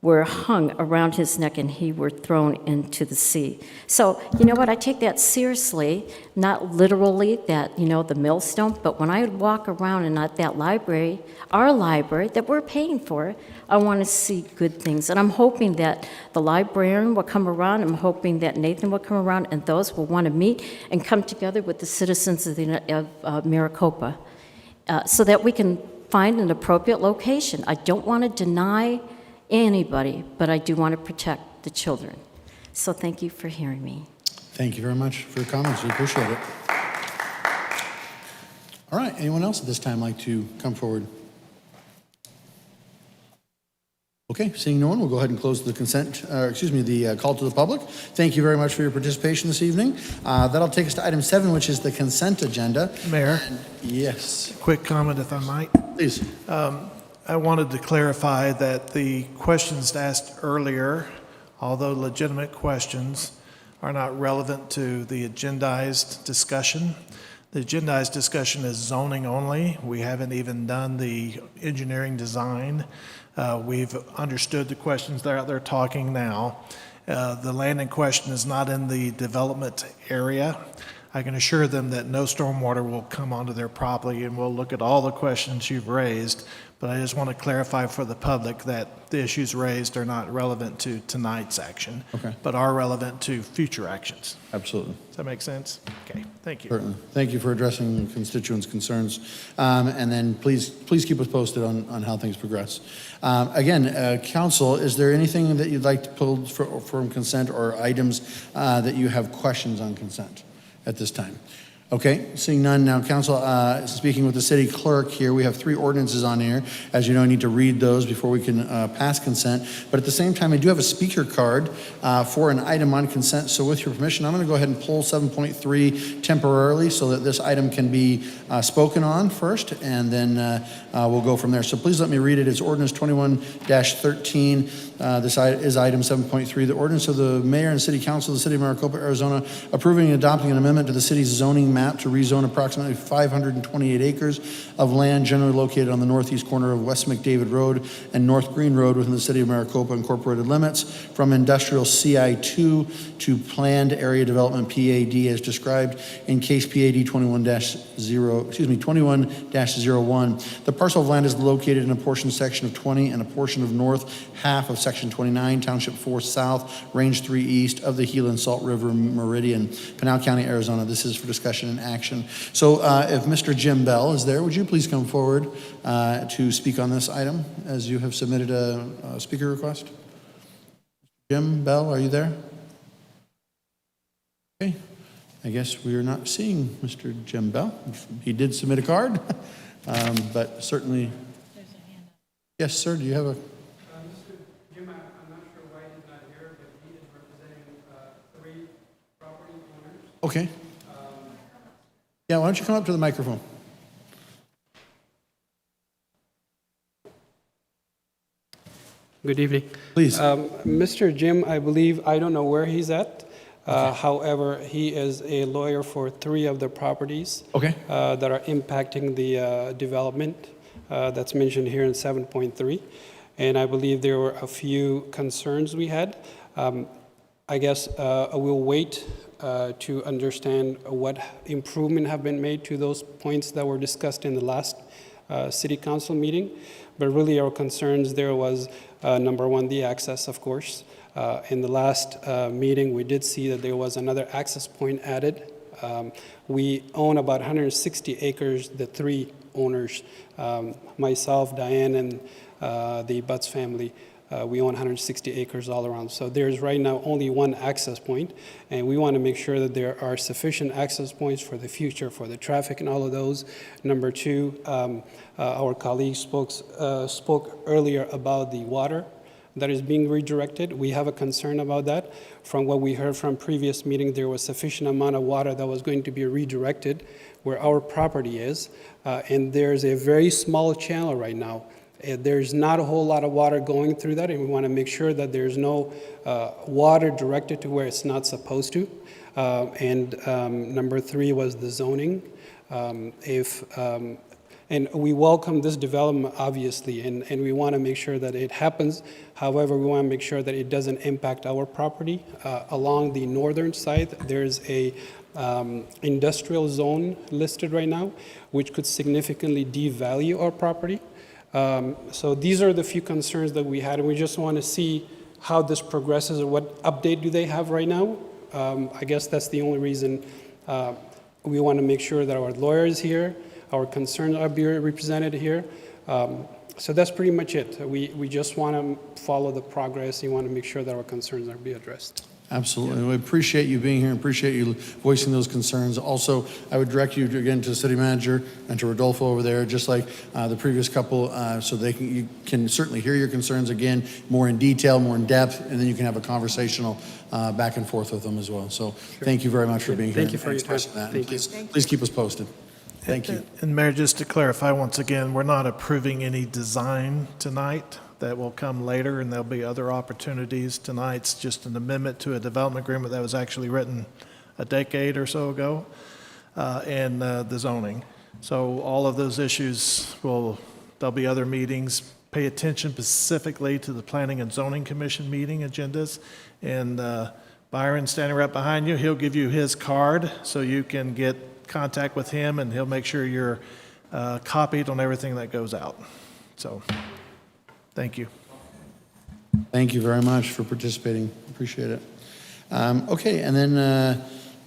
were hung around his neck and he were thrown into the sea. So, you know what, I take that seriously, not literally that, you know, the millstone, but when I walk around and at that library, our library that we're paying for, I want to see good things. And I'm hoping that the librarian will come around, I'm hoping that Nathan will come around, and those will want to meet and come together with the citizens of Maricopa so that we can find an appropriate location. I don't want to deny anybody, but I do want to protect the children. So thank you for hearing me. Thank you very much for your comments. We appreciate it. All right. Anyone else at this time like to come forward? Okay, seeing no one, we'll go ahead and close the the call to the public. Thank you very much for your participation this evening. That'll take us to item 7, which is the consent agenda. Mayor? Yes. Quick comment, if I might. Please. I wanted to clarify that the questions asked earlier, although legitimate questions, are not relevant to the agendized discussion. The agendized discussion is zoning only. We haven't even done the engineering design. We've understood the questions they're out there talking now. The land in question is not in the development area. I can assure them that no stormwater will come onto their property, and we'll look at all the questions you've raised. But I just want to clarify for the public that the issues raised are not relevant to tonight's action, but are relevant to future actions. Absolutely. Does that make sense? Okay, thank you. Certainly. Thank you for addressing constituents' concerns. And then please keep us posted on how things progress. Again, Council, is there anything that you'd like to pull from consent or items that you have questions on consent at this time? Okay, seeing none now, Council, speaking with the city clerk here, we have 3 ordinances on here. As you know, I need to read those before we can pass consent. But at the same time, I do have a speaker card for an item on consent. So with your permission, I'm going to go ahead and pull 7.3 temporarily so that this item can be spoken on first, and then we'll go from there. So please let me read it. It's Ordinance 21-13. This is item 7.3, the ordinance of the mayor and city council of the city of Maricopa, Arizona, approving and adopting an amendment to the city's zoning map to rezone approximately 528 acres of land generally located on the northeast corner of West McDavid Road and North Green Road within the city of Maricopa incorporated limits from industrial CI2 to planned area development PAD as described in case PAD 21-01. The parcel of land is located in a portion section of 20 and a portion of north half of section 29, Township 4 South, Range 3 East of the Gila and Salt River Meridian, Pinal County, Arizona. This is for discussion and action. So if Mr. Jim Bell is there, would you please come forward to speak on this item as you have submitted a speaker request? Jim Bell, are you there? Okay. I guess we are not seeing Mr. Jim Bell. He did submit a card, but certainly. Yes, sir, do you have a... Okay. Yeah, why don't you come up to the microphone? Good evening. Please. Mr. Jim, I believe, I don't know where he's at. However, he is a lawyer for 3 of the properties that are impacting the development that's mentioned here in 7.3. And I believe there were a few concerns we had. I guess we'll wait to understand what improvement have been made to those points that were discussed in the last city council meeting. But really our concerns there was, number one, the access, of course. In the last meeting, we did see that there was another access point added. We own about 160 acres, the three owners, myself, Diane, and the Butts family. We own 160 acres all around. So there's right now only one access point, and we want to make sure that there are sufficient access points for the future, for the traffic and all of those. Number two, our colleague spoke earlier about the water that is being redirected. We have a concern about that. From what we heard from previous meeting, there was sufficient amount of water that was going to be redirected where our property is, and there's a very small channel right now. There's not a whole lot of water going through that, and we want to make sure that there's no water directed to where it's not supposed to. Number three was the zoning. And we welcome this development, obviously, and we want to make sure that it happens. However, we want to make sure that it doesn't impact our property. Along the northern side, there's a industrial zone listed right now, which could significantly devalue our property. So these are the few concerns that we had, and we just want to see how this progresses or what update do they have right now. I guess that's the only reason we want to make sure that our lawyer is here, our concerns are being represented here. So that's pretty much it. We just want to follow the progress. We want to make sure that our concerns are being addressed. Absolutely. We appreciate you being here and appreciate you voicing those concerns. Also, I would direct you again to the city manager and to Rodolfo over there, just like the previous couple, so you can certainly hear your concerns again, more in detail, more in depth, and then you can have a conversational back and forth with them as well. So thank you very much for being here. Thank you for your time. Thank you. Please keep us posted. Thank you. And Mayor, just to clarify once again, we're not approving any design tonight. That will come later, and there'll be other opportunities. Tonight's just an amendment to a development agreement that was actually written a decade or so ago, and the zoning. So all of those issues there'll be other meetings. Pay attention specifically to the Planning and Zoning Commission meeting agendas. And Byron, standing right behind you, he'll give you his card so you can get contact with him, and he'll make sure you're copied on everything that goes out. So. Thank you. Thank you very much for participating. Appreciate it. Okay, and then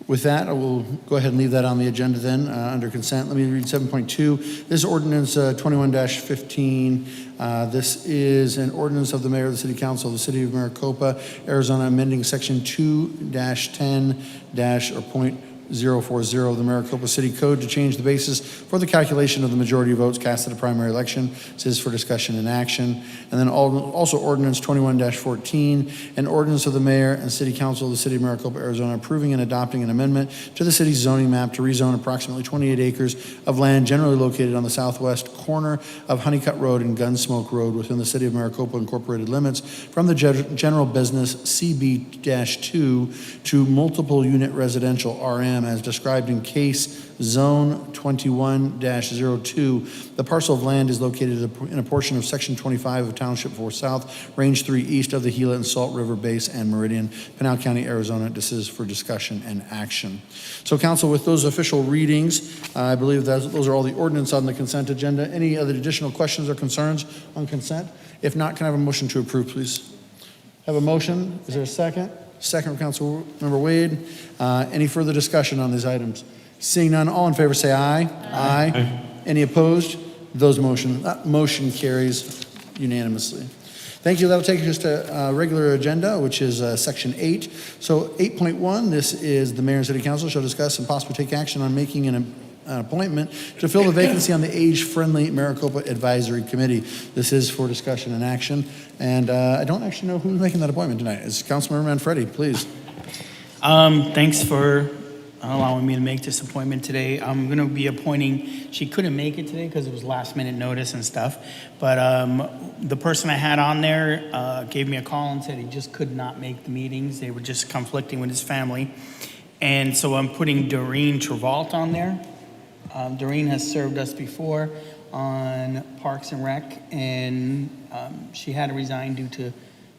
with that, I will go ahead and leave that on the agenda then under consent. Let me read 7.2. This ordinance 21-15. This is an ordinance of the mayor of the city council of the city of Maricopa, Arizona, amending section 2-10- 040 of the Maricopa City Code to change the basis for the calculation of the majority of votes cast at a primary election. This is for discussion and action. And then also ordinance 21-14, an ordinance of the mayor and city council of the city of Maricopa, Arizona, approving and adopting an amendment to the city's zoning map to rezone approximately 28 acres of land generally located on the southwest corner of Honeycutt Road and Gunsmoke Road within the city of Maricopa incorporated limits from the general business CB-2 to multiple unit residential RM as described in case zone 21-02. The parcel of land is located in a portion of section 25 of Township 4 South, range 3 east of the Gila and Salt River Base and Meridian, Pinal County, Arizona. This is for discussion and action. So council, with those official readings, I believe that those are all the ordinance on the consent agenda. Any other additional questions or concerns on consent? If not, can I have a motion to approve, please? Have a motion? Is there a second? Second from Councilmember Wade. Any further discussion on these items? Seeing none, all in favor say aye. Aye. Any opposed? Motion carries unanimously. Thank you. That'll take us to regular agenda, which is section 8. So 8.1, this is the mayor and city council shall discuss and possibly take action on making an appointment to fill the vacancy on the age-friendly Maricopa Advisory Committee. This is for discussion and action. And I don't actually know who's making that appointment tonight. It's Councilmember Manfredi, please. Thanks for allowing me to make this appointment today. I'm going to be appointing, she couldn't make it today because it was last minute notice and stuff, but the person I had on there gave me a call and said he just could not make the meetings. They were just conflicting with his family. And so I'm putting Doreen Travalt on there. Doreen has served us before on Parks and Rec, and she had to resign due to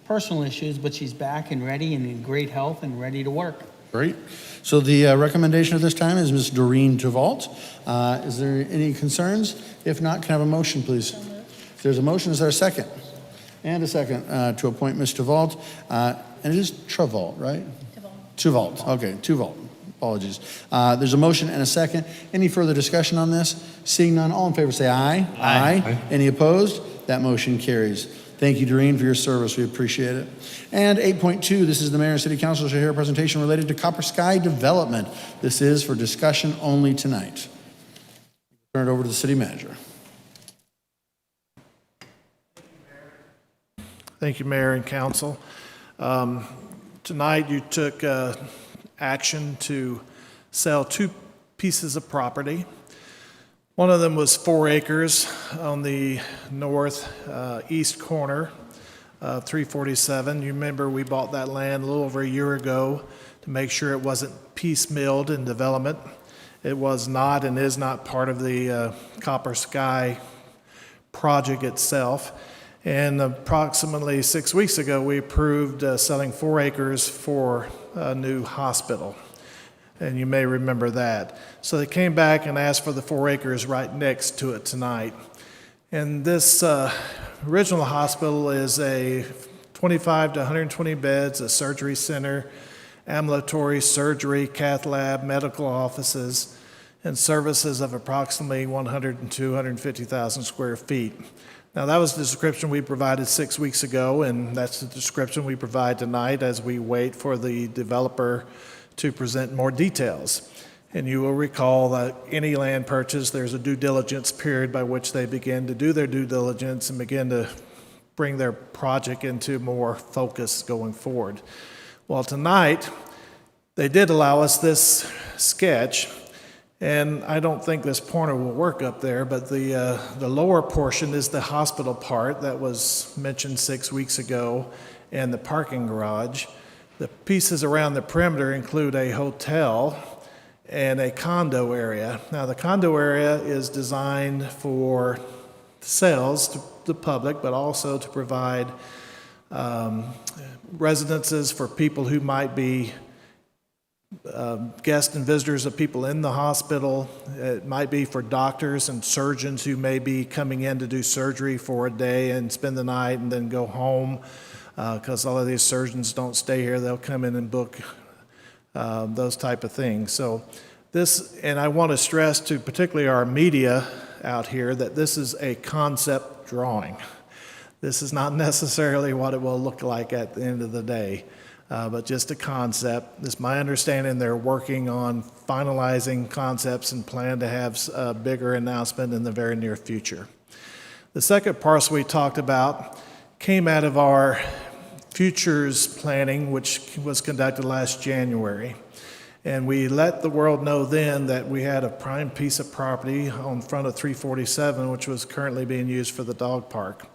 personal issues, but she's back and ready and in great health and ready to work. Great. So the recommendation at this time is Ms. Doreen DeVault. Is there any concerns? If not, can I have a motion, please? If there's a motion, is there a second? And a second to appoint Ms. DeVault. And it is Travault, right? DeVault. Okay, DeVault. Apologies. There's a motion and a second. Any further discussion on this? Seeing none, all in favor say aye. Aye. Any opposed? That motion carries. Thank you, Doreen, for your service. We appreciate it. And 8.2, this is the mayor and city council shall hear a presentation related to Copper Sky development. This is for discussion only tonight. Turn it over to the city manager. Thank you, Mayor and Council. Tonight you took action to sell 2 pieces of property. One of them was 4 acres on the northeast corner of 347. You remember we bought that land a little over a year ago to make sure it wasn't piecemealed in development. It was not and is not part of the Copper Sky project itself. And approximately 6 weeks ago, we approved selling 4 acres for a new hospital. And you may remember that. So they came back and asked for the 4 acres right next to it tonight. And this original hospital is a 25 to 120 beds, a surgery center, ambulatory surgery, cath lab, medical offices, and services of approximately 100 and 250,000 square feet. Now, that was the description we provided 6 weeks ago, and that's the description we provide tonight as we wait for the developer to present more details. And you will recall that any land purchase, there's a due diligence period by which they begin to do their due diligence and begin to bring their project into more focus going forward. Well, tonight, they did allow us this sketch, and I don't think this pointer will work up there, but the lower portion is the hospital part that was mentioned 6 weeks ago, and the parking garage. The pieces around the perimeter include a hotel and a condo area. Now, the condo area is designed for sales to the public, but also to provide residences for people who might be guests and visitors of people in the hospital. It might be for doctors and surgeons who may be coming in to do surgery for a day and spend the night and then go home. Because all of these surgeons don't stay here. They'll come in and book those type of things. So this, and I want to stress to particularly our media out here that this is a concept drawing. This is not necessarily what it will look like at the end of the day, but just a concept. It's my understanding they're working on finalizing concepts and plan to have a bigger announcement in the very near future. The second parcel we talked about came out of our futures planning, which was conducted last January. And we let the world know then that we had a prime piece of property on front of 347, which was currently being used for the dog park.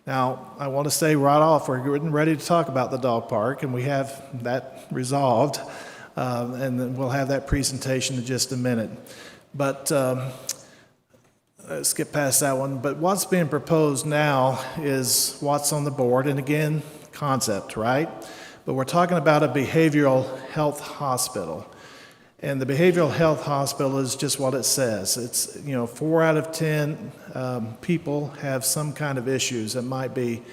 Now, I want to say right off, we're getting ready to talk about the dog park, and we have that resolved, and then we'll have that presentation in just a minute. But let's get past that one. But what's being proposed now is what's on the board, and again, concept, right? But we're talking about a behavioral health hospital. And the behavioral health hospital is just what it says. It's, 4 out of 10 people have some kind of issues. It might be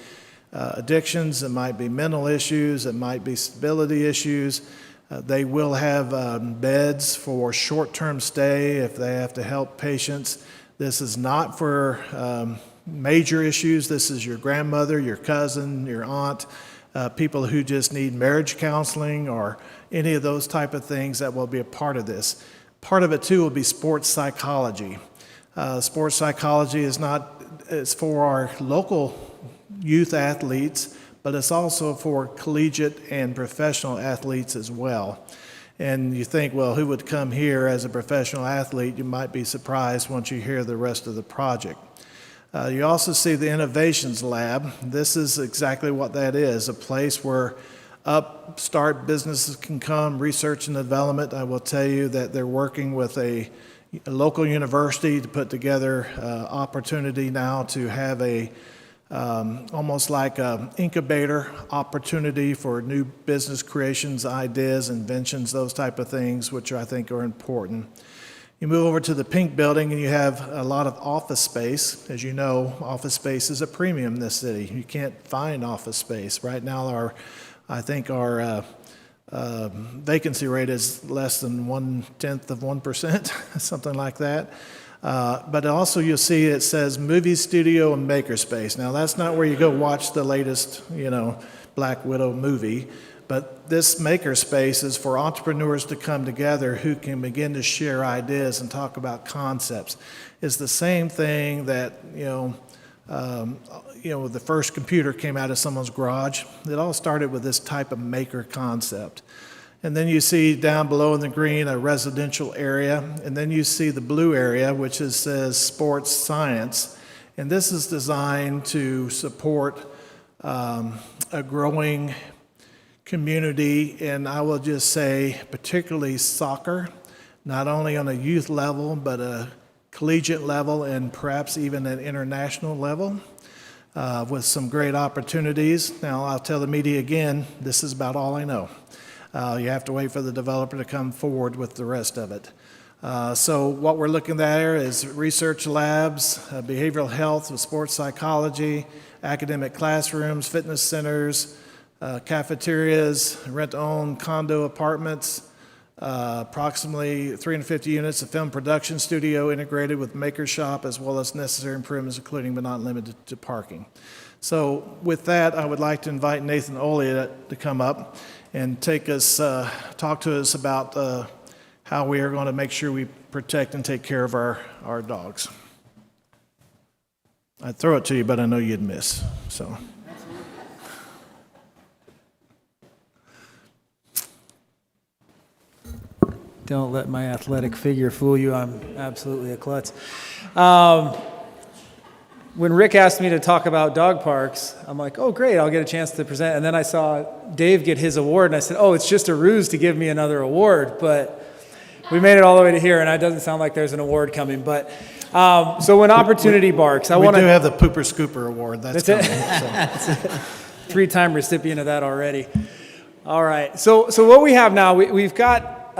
addictions, it might be mental issues, it might be stability issues. They will have beds for short-term stay if they have to help patients. This is not for major issues. This is your grandmother, your cousin, your aunt, people who just need marriage counseling or any of those type of things that will be a part of this. Part of it, too, will be sports psychology. Sports psychology it's for our local youth athletes, but it's also for collegiate and professional athletes as well. And you think, well, who would come here as a professional athlete? You might be surprised once you hear the rest of the project. You also see the Innovations Lab. This is exactly what that is, a place where upstart businesses can come, research and development. I will tell you that they're working with a local university to put together opportunity now to have a almost like an incubator opportunity for new business creations, ideas, inventions, those type of things, which I think are important. You move over to the pink building and you have a lot of office space. As you know, office space is a premium in this city. You can't find office space. Right now, I think our vacancy rate is less than 0.1%, something like that. But also you'll see it says movie studio and makerspace. Now that's not where you go watch the latest, Black Widow movie, but this makerspace is for entrepreneurs to come together who can begin to share ideas and talk about concepts. It's the same thing that, the first computer came out of someone's garage. It all started with this type of maker concept. And then you see down below in the green a residential area, and then you see the blue area, which says sports science. And this is designed to support a growing community, and I will just say particularly soccer, not only on a youth level, but a collegiate level and perhaps even an international level. With some great opportunities. Now, I'll tell the media again, this is about all I know. You have to wait for the developer to come forward with the rest of it. So what we're looking at there is research labs, behavioral health with sports psychology, academic classrooms, fitness centers, cafeterias, rent-own condo apartments, approximately 350 units of film production studio integrated with maker shop, as well as necessary improvements, including but not limited to parking. So with that, I would like to invite Nathan Olia to come up and talk to us about how we are going to make sure we protect and take care of our dogs. I'd throw it to you, but I know you'd miss, so. Don't let my athletic figure fool you. I'm absolutely a klutz. When Rick asked me to talk about dog parks, I'm like, oh, great, I'll get a chance to present. And then I saw Dave get his award, and I said, oh, it's just a ruse to give me another award. But we made it all the way to here, and it doesn't sound like there's an award coming. But so when opportunity barks, we do have the Pooper Scooper Award. That's coming. That's it. 3-time recipient of that already. All right. So what we have now, we've got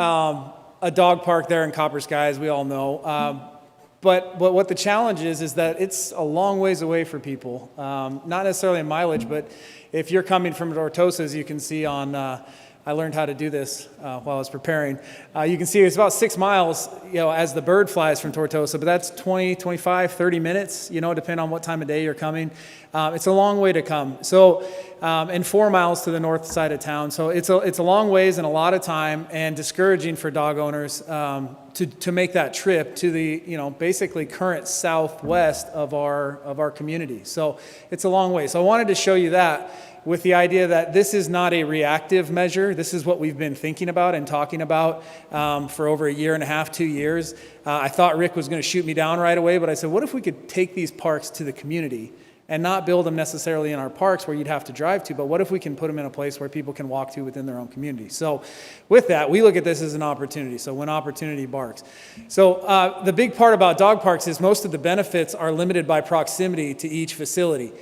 a dog park there in Copper Sky, as we all know. But what the challenge is that it's a long ways away for people. Not necessarily in mileage, but if you're coming from Tortosa, as you can see on, I learned how to do this while I was preparing. You can see it's about 6 miles, as the bird flies from Tortosa, but that's 20, 25, 30 minutes, depending on what time of day you're coming. It's a long way to come. So, and 4 miles to the north side of town. So it's a long ways and a lot of time, and discouraging for dog owners to make that trip to the, basically current southwest of our community. So it's a long way. So I wanted to show you that, with the idea that this is not a reactive measure. This is what we've been thinking about and talking about for over 1.5 years, 2 years. I thought Rick was going to shoot me down right away, but I said, what if we could take these parks to the community and not build them necessarily in our parks where you'd have to drive to, but what if we can put them in a place where people can walk to within their own community? So with that, we look at this as an opportunity. So when opportunity barks. So the big part about dog parks is most of the benefits are limited by proximity to each facility.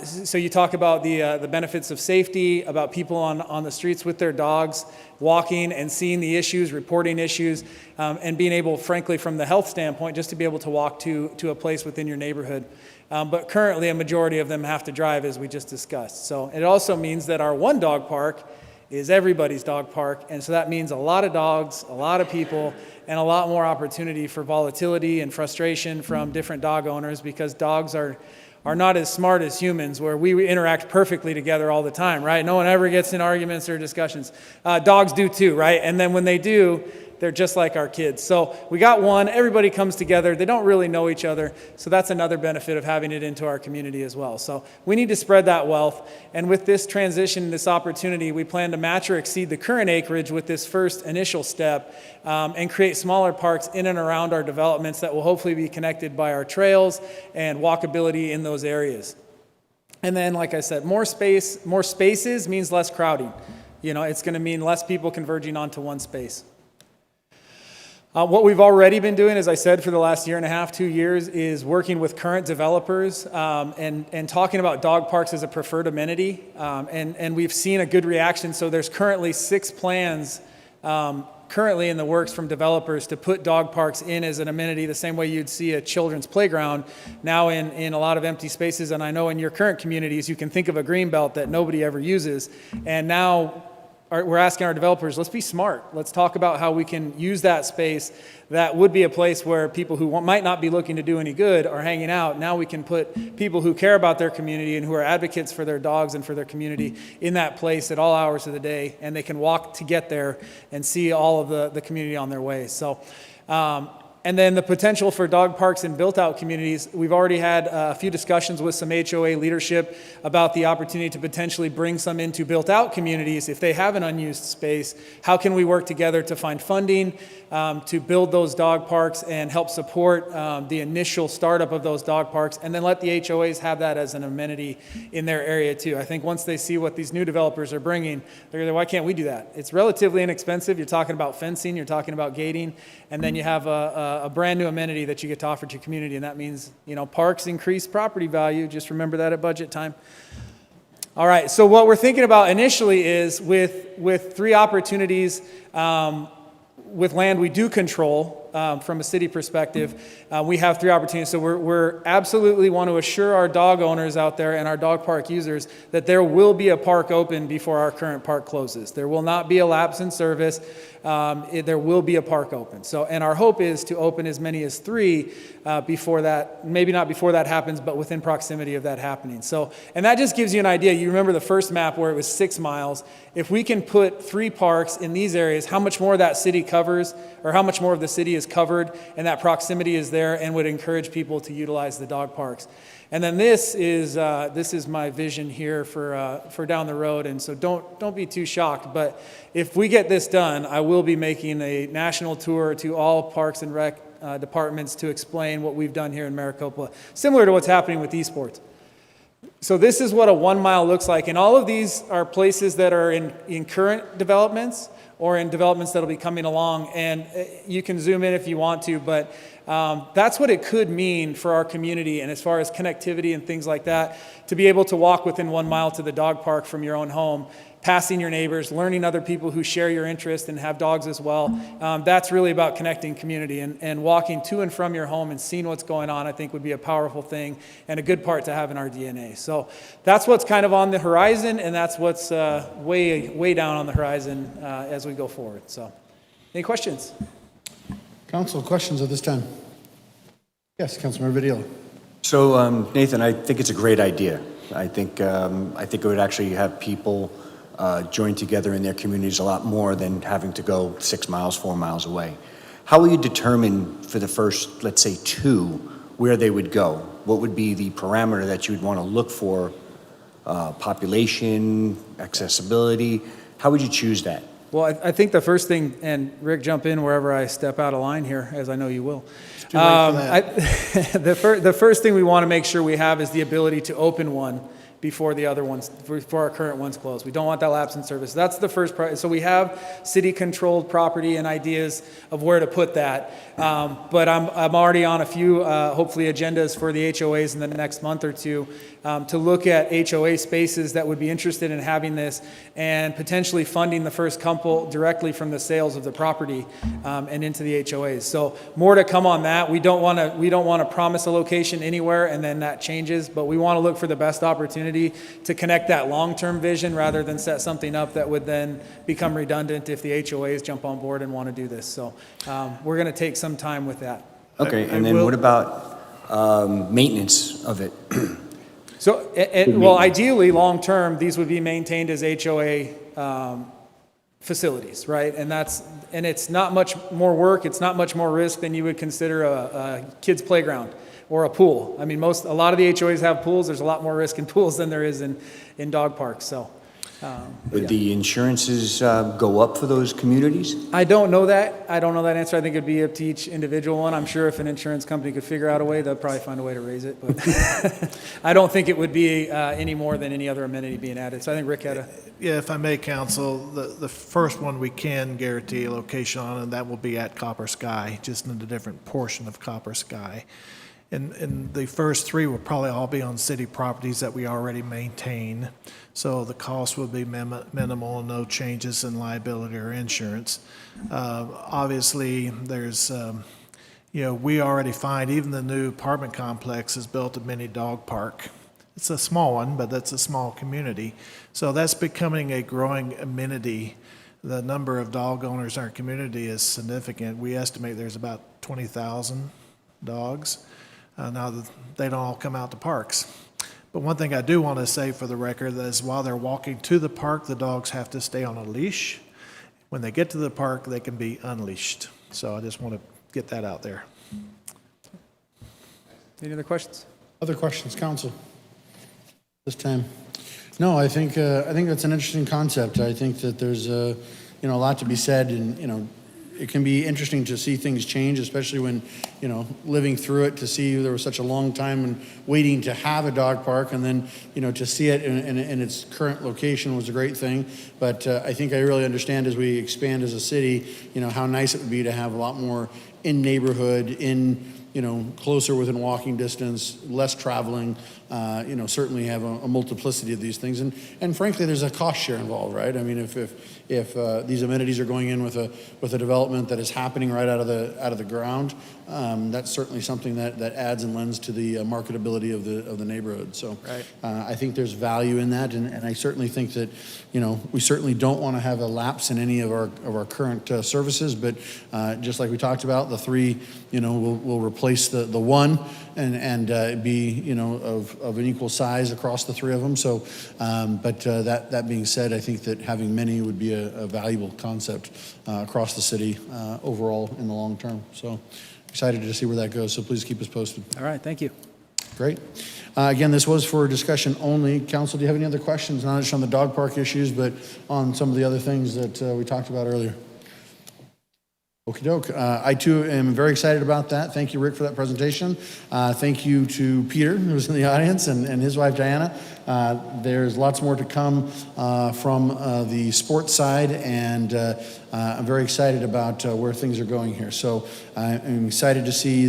So you talk about the benefits of safety, about people on the streets with their dogs, walking and seeing the issues, reporting issues, and being able, frankly, from the health standpoint, just to be able to walk to a place within your neighborhood. But currently, a majority of them have to drive, as we just discussed. So it also means that our one dog park is everybody's dog park, and so that means a lot of dogs, a lot of people, and a lot more opportunity for volatility and frustration from different dog owners, because dogs are not as smart as humans, where we interact perfectly together all the time, right? No one ever gets in arguments or discussions. Dogs do too, right? And then when they do, they're just like our kids. So we got one, everybody comes together, they don't really know each other, so that's another benefit of having it into our community as well. So we need to spread that wealth, and with this transition, this opportunity, we plan to match or exceed the current acreage with this first initial step, and create smaller parks in and around our developments that will hopefully be connected by our trails and walkability in those areas. And then, like I said, more spaces means less crowding. It's going to mean less people converging onto one space. What we've already been doing, as I said, for the last year and a half, 2 years, is working with current developers and talking about dog parks as a preferred amenity. And we've seen a good reaction. So there's currently 6 plans currently in the works from developers to put dog parks in as an amenity the same way you'd see a children's playground now in a lot of empty spaces. And I know in your current communities, you can think of a green belt that nobody ever uses. And now we're asking our developers, let's be smart. Let's talk about how we can use that space. That would be a place where people who might not be looking to do any good are hanging out. Now we can put people who care about their community and who are advocates for their dogs and for their community in that place at all hours of the day, and they can walk to get there and see all of the community on their way. So, and then the potential for dog parks in built-out communities. We've already had a few discussions with some HOA leadership about the opportunity to potentially bring some into built-out communities if they have an unused space. How can we work together to find funding to build those dog parks and help support the initial startup of those dog parks, and then let the HOAs have that as an amenity in their area too. I think once they see what these new developers are bringing, they're going to, why can't we do that? It's relatively inexpensive. You're talking about fencing, you're talking about gating, and then you have a brand new amenity that you get to offer to your community, and that means, you know, parks increase property value. Just remember that at budget time. All right, so what we're thinking about initially is with 3 opportunities with land we do control from a city perspective, we have 3 opportunities. So we're absolutely want to assure our dog owners out there and our dog park users that there will be a park open before our current park closes. There will not be a lapse in service. There will be a park open. So, and our hope is to open as many as 3 before that, maybe not before that happens, but within proximity of that happening. So, and that just gives you an idea. You remember the first map where it was 6 miles. If we can put 3 parks in these areas, how much more that city covers, or how much more of the city is covered, and that proximity is there, and would encourage people to utilize the dog parks. And then this is my vision here for down the road. And so don't be too shocked. But if we get this done, I will be making a national tour to all Parks and Rec departments to explain what we've done here in Maricopa, similar to what's happening with esports. So this is what a 1 mile looks like. And all of these are places that are in current developments or in developments that'll be coming along. And you can zoom in if you want to, but that's what it could mean for our community, and as far as connectivity and things like that, to be able to walk within 1 mile to the dog park from your own home, passing your neighbors, learning other people who share your interest and have dogs as well. That's really about connecting community, and walking to and from your home and seeing what's going on, I think would be a powerful thing and a good part to have in our DNA. So that's what's kind of on the horizon, and that's what's way down on the horizon as we go forward. So any questions? Council, questions at this time? Yes, Councilmember Vidal. So, Nathan, I think it's a great idea. I think it would actually have people join together in their communities a lot more than having to go 6 miles, 4 miles away. How will you determine for the first, let's say, 2, where they would go? What would be the parameter that you would want to look for? Population, accessibility? How would you choose that? Well, I think the first thing, and Rick, jump in wherever I step out of line here, as I know you will. The first thing we want to make sure we have is the ability to open one before the other ones, before our current ones close. We don't want that lapse in service. That's the first priority. So we have city-controlled property and ideas of where to put that. But I'm already on a few, hopefully, agendas for the HOAs in the next month or 2 to look at HOA spaces that would be interested in having this, and potentially funding the first couple directly from the sales of the property and into the HOAs. So more to come on that. We don't want to promise a location anywhere and then that changes, but we want to look for the best opportunity to connect that long-term vision rather than set something up that would then become redundant if the HOAs jump on board and want to do this. So we're going to take some time with that. Okay, and then what about maintenance of it? So, well, ideally, long-term, these would be maintained as HOA facilities, right? And it's not much more work, it's not much more risk than you would consider a kid's playground or a pool. I mean, a lot of the HOAs have pools. There's a lot more risk in pools than there is in dog parks. So, Would the insurances go up for those communities? I don't know that. I don't know that answer. I think it'd be up to each individual one. I'm sure if an insurance company could figure out a way, they'll probably find a way to raise it. But I don't think it would be any more than any other amenity being added. So I think Rick had a... Yeah, if I may, counsel, the first one we can guarantee a location on, and that will be at Copper Sky, just in a different portion of Copper Sky. And the first three will probably all be on city properties that we already maintain. So the cost will be minimal and no changes in liability or insurance. Obviously, there's, we already find even the new apartment complex is built a mini dog park. It's a small one, but that's a small community. So that's becoming a growing amenity. The number of dog owners in our community is significant. We estimate there's about 20,000 dogs. Now, they don't all come out to parks. But one thing I do want to say for the record is while they're walking to the park, the dogs have to stay on a leash. When they get to the park, they can be unleashed. So I just want to get that out there. Any other questions? Other questions, council? This time. No, I think that's an interesting concept. I think that there's a lot to be said, and it can be interesting to see things change, especially when living through it, to see there was such a long time and waiting to have a dog park, and then to see it in its current location was a great thing. But I think I really understand as we expand as a city, how nice it would be to have a lot more in neighborhood, closer within walking distance, less traveling, certainly have a multiplicity of these things. And frankly, there's a cost share involved, right? I mean, if these amenities are going in with a development that is happening right out of the ground, that's certainly something that adds and lends to the marketability of the neighborhood. So right. I think there's value in that, and I certainly think that we certainly don't want to have a lapse in any of our current services, but just like we talked about, the three will replace the one and be of an equal size across the three of them. So, but that being said, I think that having many would be a valuable concept across the city overall in the long term. So excited to see where that goes. So please keep us posted. All right, thank you. Great. Again, this was for discussion only. Council, do you have any other questions, not just on the dog park issues, but on some of the other things that we talked about earlier? Okie doke. I too am very excited about that. Thank you, Rick, for that presentation. Thank you to Peter, who was in the audience, and his wife, Diana. There's lots more to come from the sports side, and I'm very excited about where things are going here. So I'm excited to see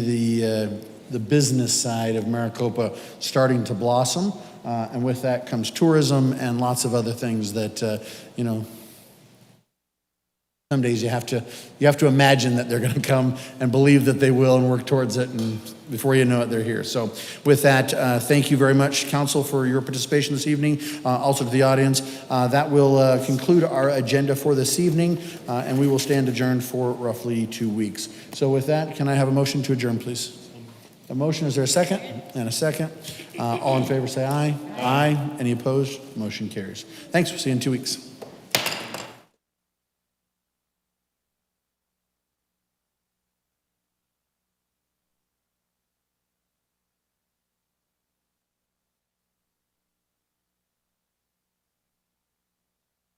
the business side of Maricopa starting to blossom, and with that comes tourism and lots of other things that, some days you have to imagine that they're going to come and believe that they will and work towards it, and before you know it, they're here. So with that, thank you very much, Council, for your participation this evening, also to the audience. That will conclude our agenda for this evening, and we will stand adjourned for roughly 2 weeks. So with that, can I have a motion to adjourn, please? A motion, is there a second? And a second. All in favor say aye. Aye. Any opposed? Motion carries. Thanks, we'll see you in 2 weeks.